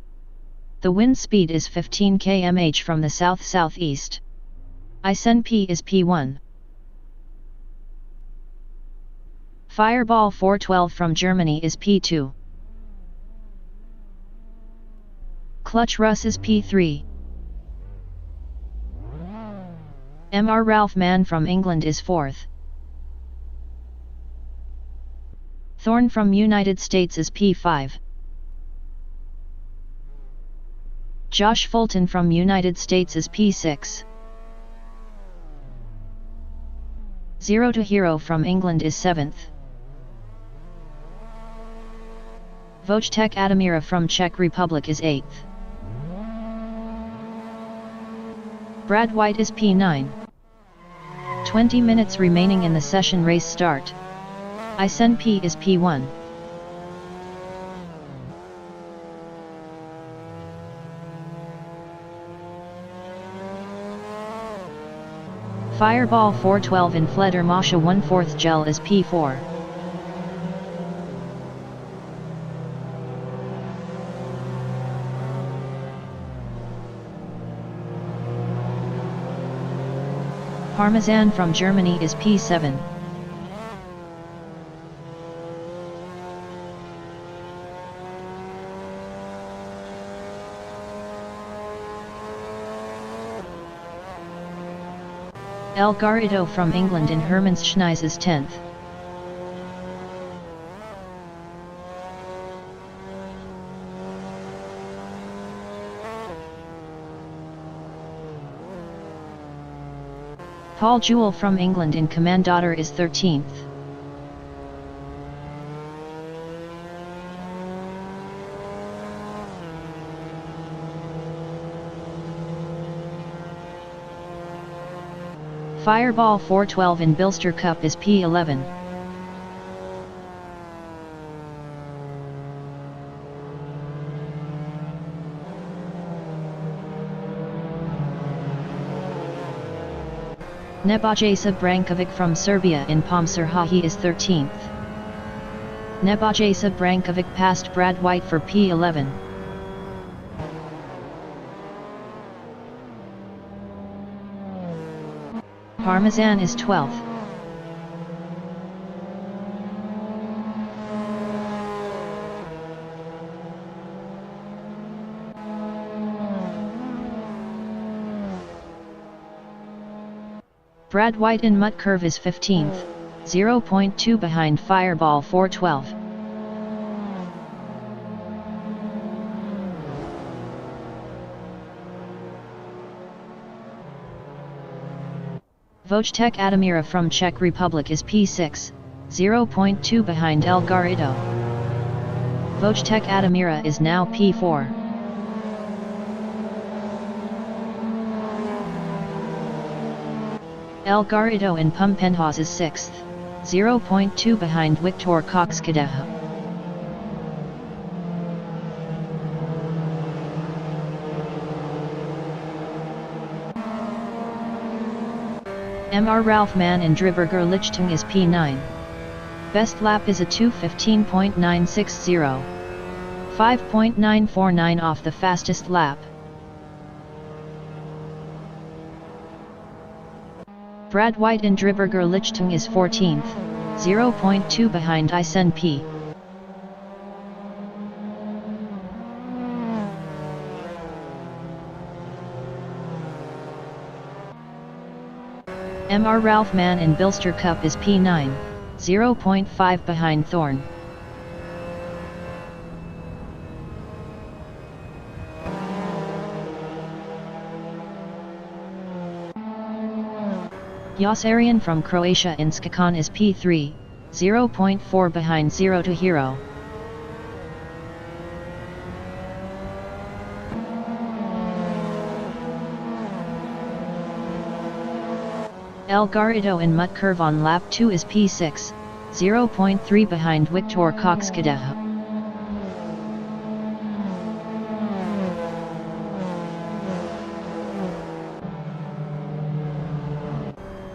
The wind speed is 15 km/h from the south-southeast. ISNP is P1. Fireball 412 from Germany is P2. Clutch Russ is P3. Mr. Ralph Mann from England is 4th. Thorn from United States is P5. Josh Fulton from United States is P6. Zero to Hero from England is 7th. Wojtek Adamira from Czech Republic is 8th. Brad White is P9. 20 minutes remaining in the session. Race start. ISNP is P1. Fireball 412 in Fleder Masha 1/4 gel is P4. Parmesan from Germany is P7. El Garrido from England in Hermanschneis is 10th. Paul Jewell from England in Commandotter is 13th. Fireball 412 in Bilster Cup is P11. Nebojša Brankovic from Serbia in Pomserhahi is 13th. Nebojša Brankovic passed Brad White for P11. Parmesan is 12th. Brad White in Mutt Curve is 15th, 0.2 behind Fireball 412. Logitech Admira from Czech Republic is P6, 0.2 behind Elgato. Logitech Admira is now P4. Elgato in Pumpenhaus is 6th, 0.2 behind Victor Coxcadejo. MR Ralph Mann in Driberger Lichtung is P9. Best lap is a 2:15.960. 5.949 off the fastest lap. Brad White in Driberger Lichtung is 14th, 0.2 behind OrangePi. MR Ralph Mann in Bilster Cup is P9, 0.5 behind Thorn. Josarian from Croatia in Chicane is P3, 0.4 behind Zero to Hero. Elgato in Mut Curve on lap 2 is P6, 0.3 behind Victor Coxcadejo.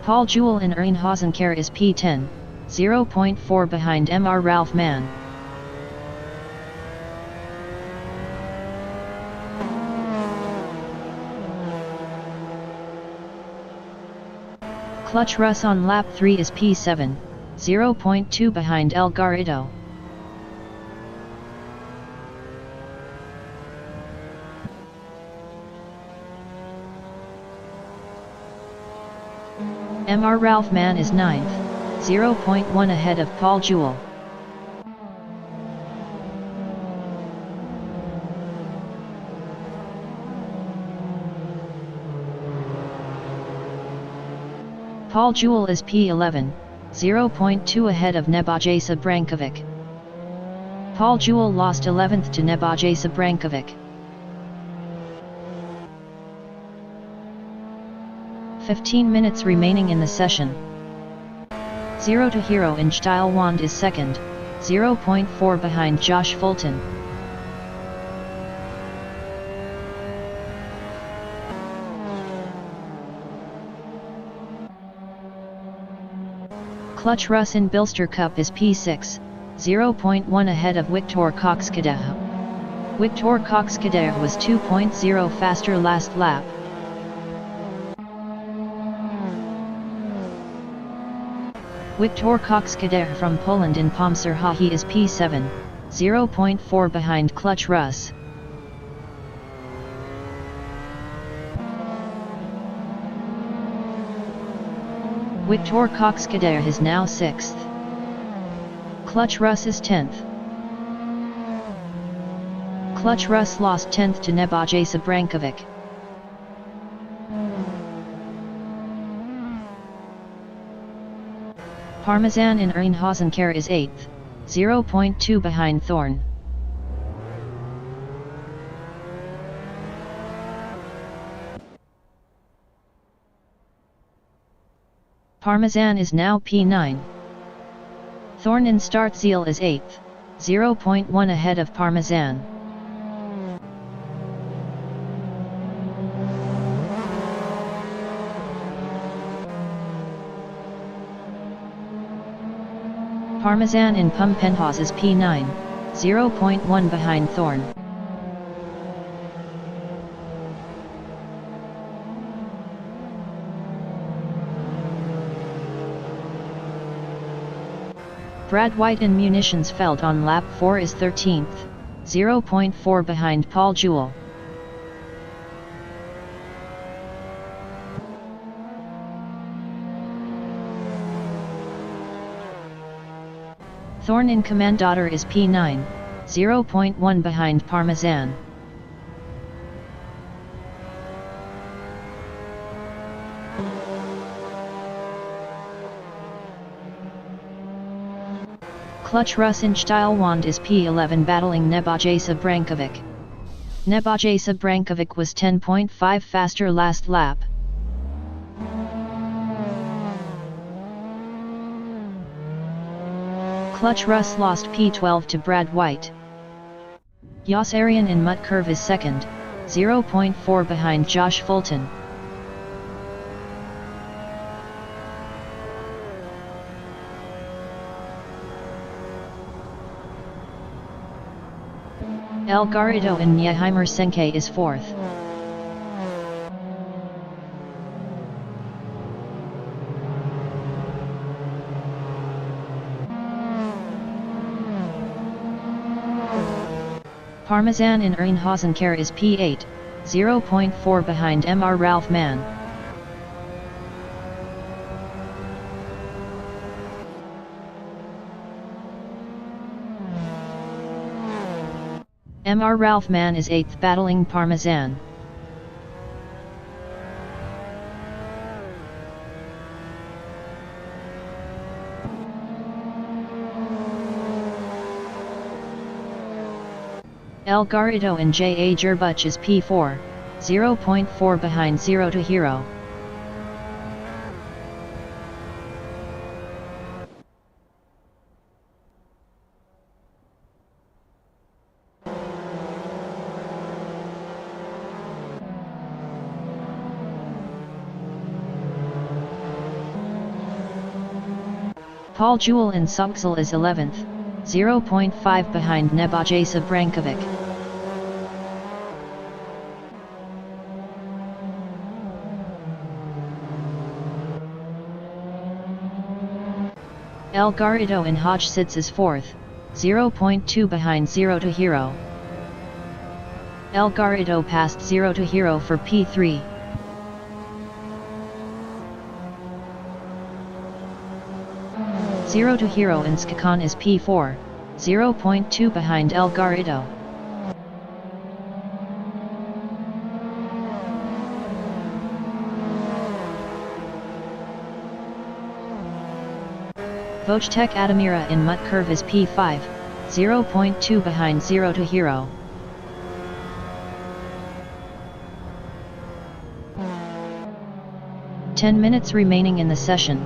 Paul Jewell in Ernhausenkar is P10, 0.4 behind MR Ralph Mann. Clutch Russ on lap 3 is P7, 0.2 behind Elgato. MR Ralph Mann is 9th, 0.1 ahead of Paul Jewell. Paul Jewell is P11, 0.2 ahead of Nebojša Brankovic. Paul Jewell lost 11th to Nebojša Brankovic. 15 minutes remaining in the session. Zero to Hero in Steilwand is 2nd, 0.4 behind Josh Fulton. Clutch Russ in Bilster Cup is P6, 0.1 ahead of Victor Coxcadejo. Victor Coxcadejo was 2.0 faster last lap. Victor Coxcadejo from Poland in Pomcer Hahi is P7, 0.4 behind Clutch Russ. Victor Coxcadejo is now 6th. Clutch Russ is 10th. Clutch Russ lost 10th to Nebojša Brankovic. Parmesan in Ernhausenkar is 8th, 0.2 behind Thorn. Parmesan is now P9. Thorn in Startziel is 8th, 0.1 ahead of Parmesan. Parmesan in Pumpenhaus is P9, 0.1 behind Thorn. Brad White in Munitionsfeld on lap 4 is 13th, 0.4 behind Paul Jewell. Thorn in Commandator is P9, 0.1 behind Parmesan. Clutch Rus in style wand is P11 battling Nebojša Brankovic. Nebojša Brankovic was 10.5 faster last lap. Clutch Rus lost P12 to Brad White. Jos Arian in Mutt Curve is second, 0.4 behind Josh Fulton. El Garrido in Nyheimer Senke is fourth. Parmesan in Rijnhozenkar is P8, 0.4 behind Mr. Ralph Mann. Mr. Ralph Mann is 8th battling Parmesan. El Garrido in J.A. Jerbuch is P4, 0.4 behind Zero to Hero. Paul Jewell in Soxal is 11th, 0.5 behind Nebojša Brankovic. El Garrido in Hodgesits is 4th, 0.2 behind Zero to Hero. El Garrido passed Zero to Hero for P3. Zero to Hero in Chicane is P4, 0.2 behind El Garrido. Logitech Adamira in Mutt Curve is P5, 0.2 behind Zero to Hero. "10 minutes remaining in the session.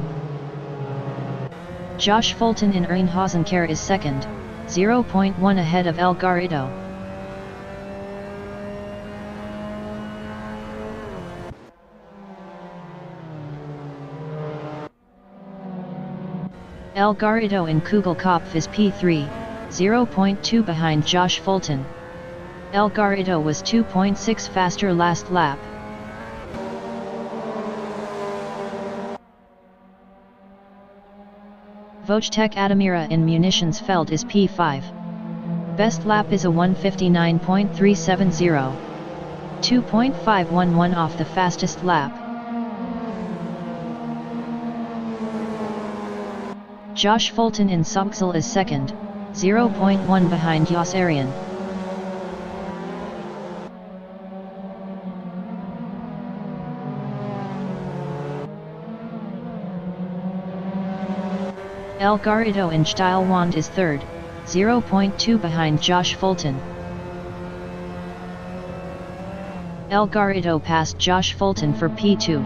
Josh Fulton in Rijnhozenkar is second, 0.1 ahead of El Garrido. El Garrido in Kugelkopf is P3, 0.2 behind Josh Fulton. El Garrido was 2.6 faster last lap. Logitech Adamira in Munitionsfeld is P5. Best lap is a 1:59.370. 2.511 off the fastest lap. Josh Fulton in Soxal is second, 0.1 behind Jos Arian. El Garrido in Steilwand is third, 0.2 behind Josh Fulton. El Garrido passed Josh Fulton for P2.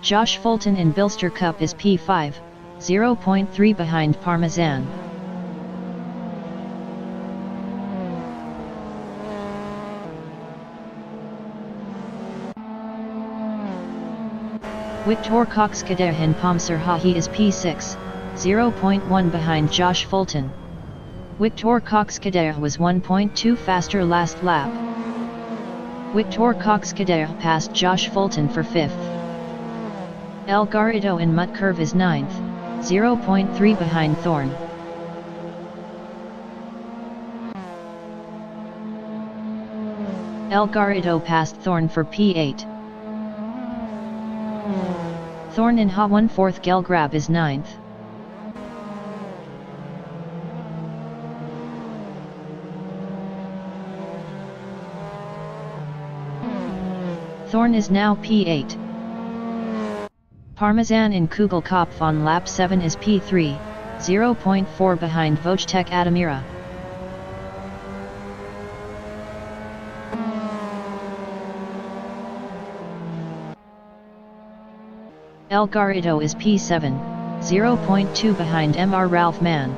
Josh Fulton in Bilster Cup is P5, 0.3 behind Parmesan. Victor Coxkader in Pomser Hahi is P6, 0.1 behind Josh Fulton. Victor Coxkader was 1.2 faster last lap. Victor Coxkader passed Josh Fulton for 5th. El Garrido in Mutt Curve is 9th, 0.3 behind Thorn. El Garrido passed Thorn for P8. Thorn in Ha1 4th Gelgrab is 9th. Thorn is now P8. Parmesan in Kugelkopf on lap 7 is P3, 0.4 behind Logitech Admira. El Garrido is P7, 0.2 behind Mr. Ralph Mann.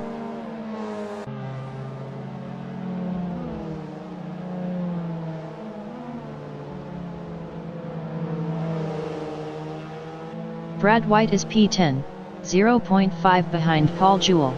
Brad White is P10, 0.5 behind Paul Jewell.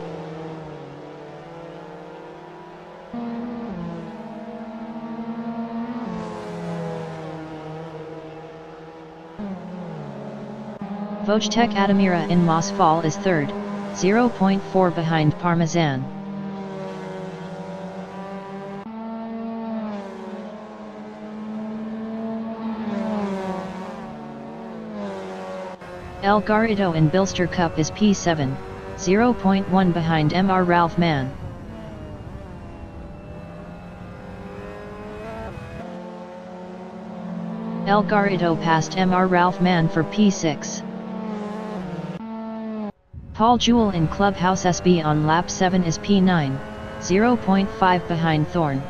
Logitech Admira in Mosfall is third, 0.4 behind Parmesan. El Garrido in Bilster Cup is P7, 0.1 behind Mr. Ralph Mann. El Garrido passed Mr. Ralph Mann for P6. Paul Jewell in Clubhouse SB on lap 7 is P9, 0.5 behind Thorn.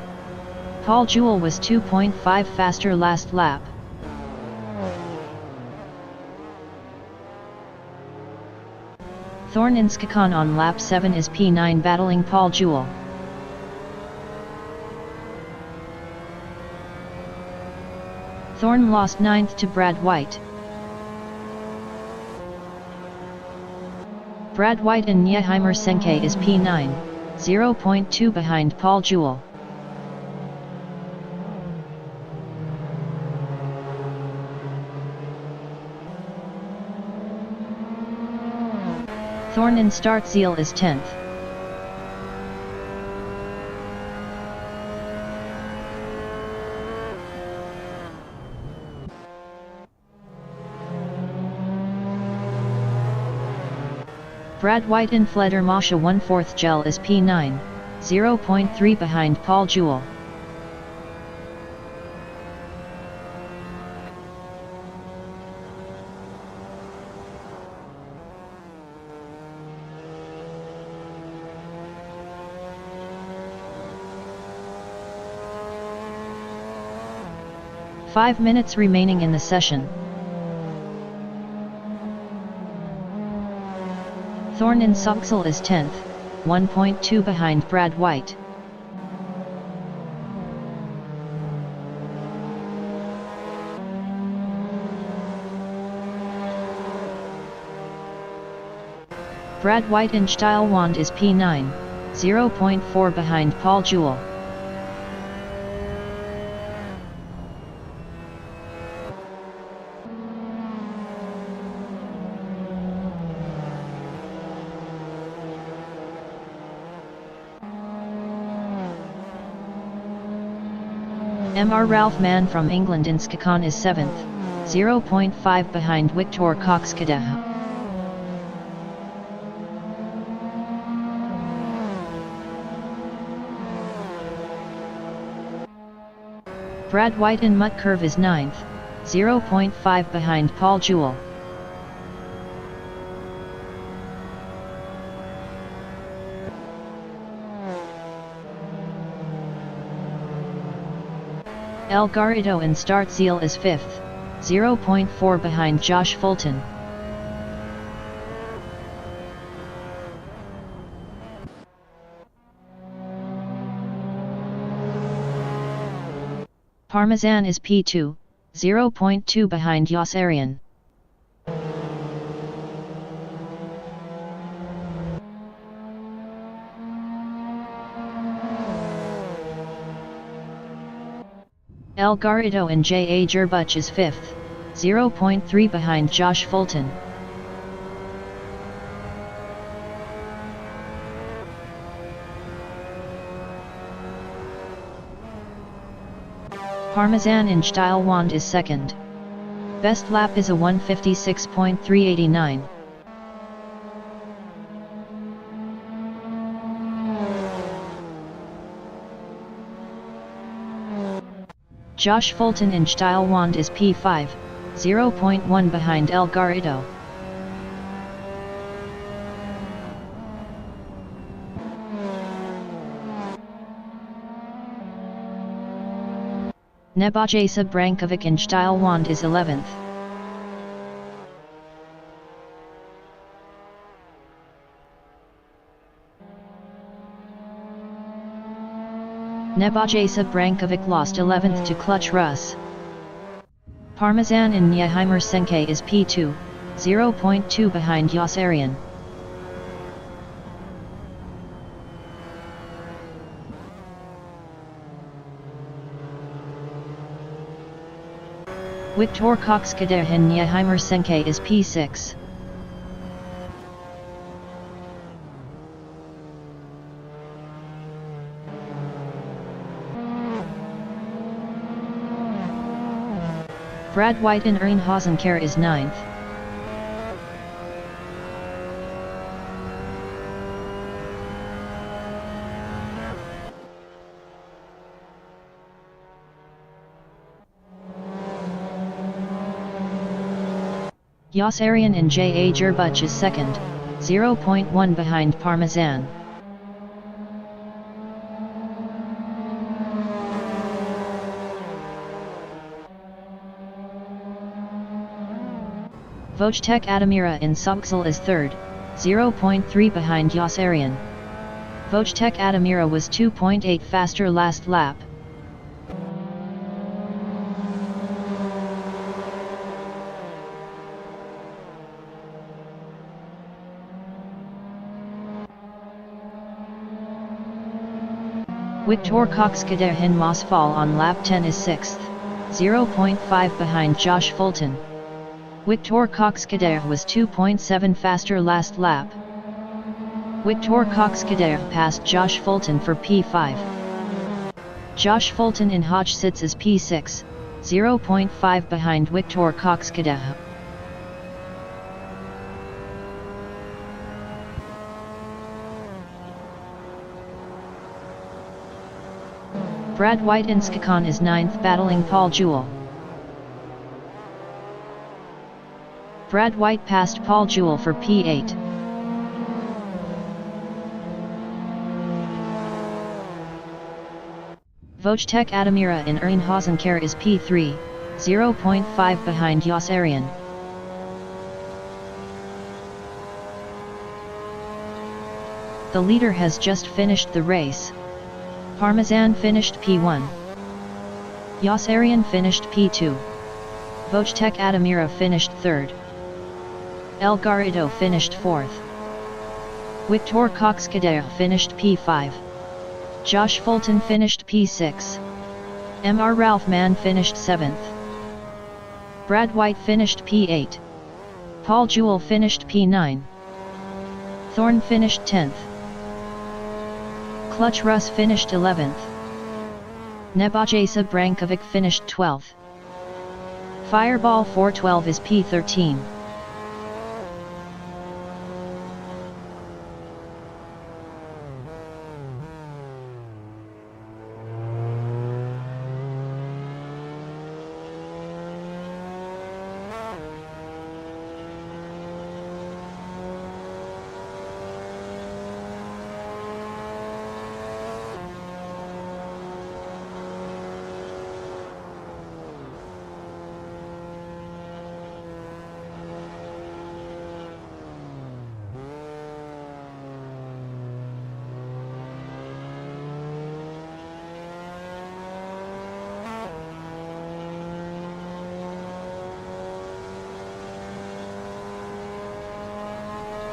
Paul Jewell was 2.5 faster last lap. Thorn in Chicane on lap 7 is P9 battling Paul Jewell. Thorn lost 9th to Brad White. Brad White in Nieheimer Senke is P9, 0.2 behind Paul Jewell. Thorn in Startziel is 10th. Brad White in Fledermausche 1/4 Gel is P9, 0.3 behind Paul Jewell. Five minutes remaining in the session. Thorn in Soxel is 10th, 1.2 behind Brad White. Brad White in Steilwand is P9, 0.4 behind Paul Jewell. Mr. Ralph Mann from England in Chicane is 7th, 0.5 behind Victor Coxkadeh. Brad White in Mutt Curve is 9th, 0.5 behind Paul Jewell. El Garrido in Startziel is 5th, 0.4 behind Josh Fulton. Parmesan is P2, 0.2 behind Jos Arian. El Garrido in J.A. Jerbuch is 5th, 0.3 behind Josh Fulton. Parmesan in Steilwand is 2nd. Best lap is a 1:56.389. Josh Fulton in Steilwand is P5, 0.1 behind El Garrido. Nebojasa Brankovic in Style Wand is 11th. Nebojasa Brankovic lost 11th to Clutch Russ. Parmesan in Nyheimer Senke is P2, 0.2 behind Yossarian. Viktor Kokskader in Nyheimer Senke is P6. Brad White in Ernhausenkar is 9th. Yossarian in J.A. Jerbuch is 2nd, 0.1 behind Parmesan. Wojtek Adamira in Soxal is 3rd, 0.3 behind Yossarian. Wojtek Adamira was 2.8 faster last lap. Viktor Kokskader in Mosfall on lap 10 is 6th, 0.5 behind Josh Fulton. Viktor Kokskader was 2.7 faster last lap. Viktor Kokskader passed Josh Fulton for P5. Josh Fulton in Hagibis is P6, 0.5 behind Viktor Kokskader. Brad White in Chicane is 9th battling Paul Jewell. Brad White passed Paul Jewell for P8. Wojtek Adamira in Ernhausenkar is P3, 0.5 behind Yossarian. The leader has just finished the race. Parmesan finished P1. Yossarian finished P2. Wojtek Adamira finished 3rd. El Garrido finished 4th. Viktor Kokskader finished P5. Josh Fulton finished P6. Mr. Ralph Mann finished 7th. Brad White finished P8. Paul Jewell finished P9. Thorne finished 10th. Clutch Russ finished 11th. Nebojasa Brankovic finished 12th. Fireball 412 is P13.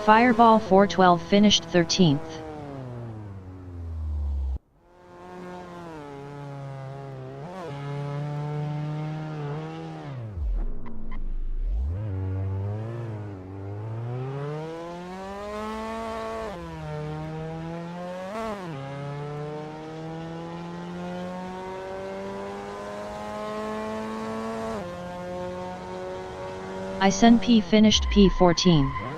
Fireball 412 finished 13th. ISNP finished P14.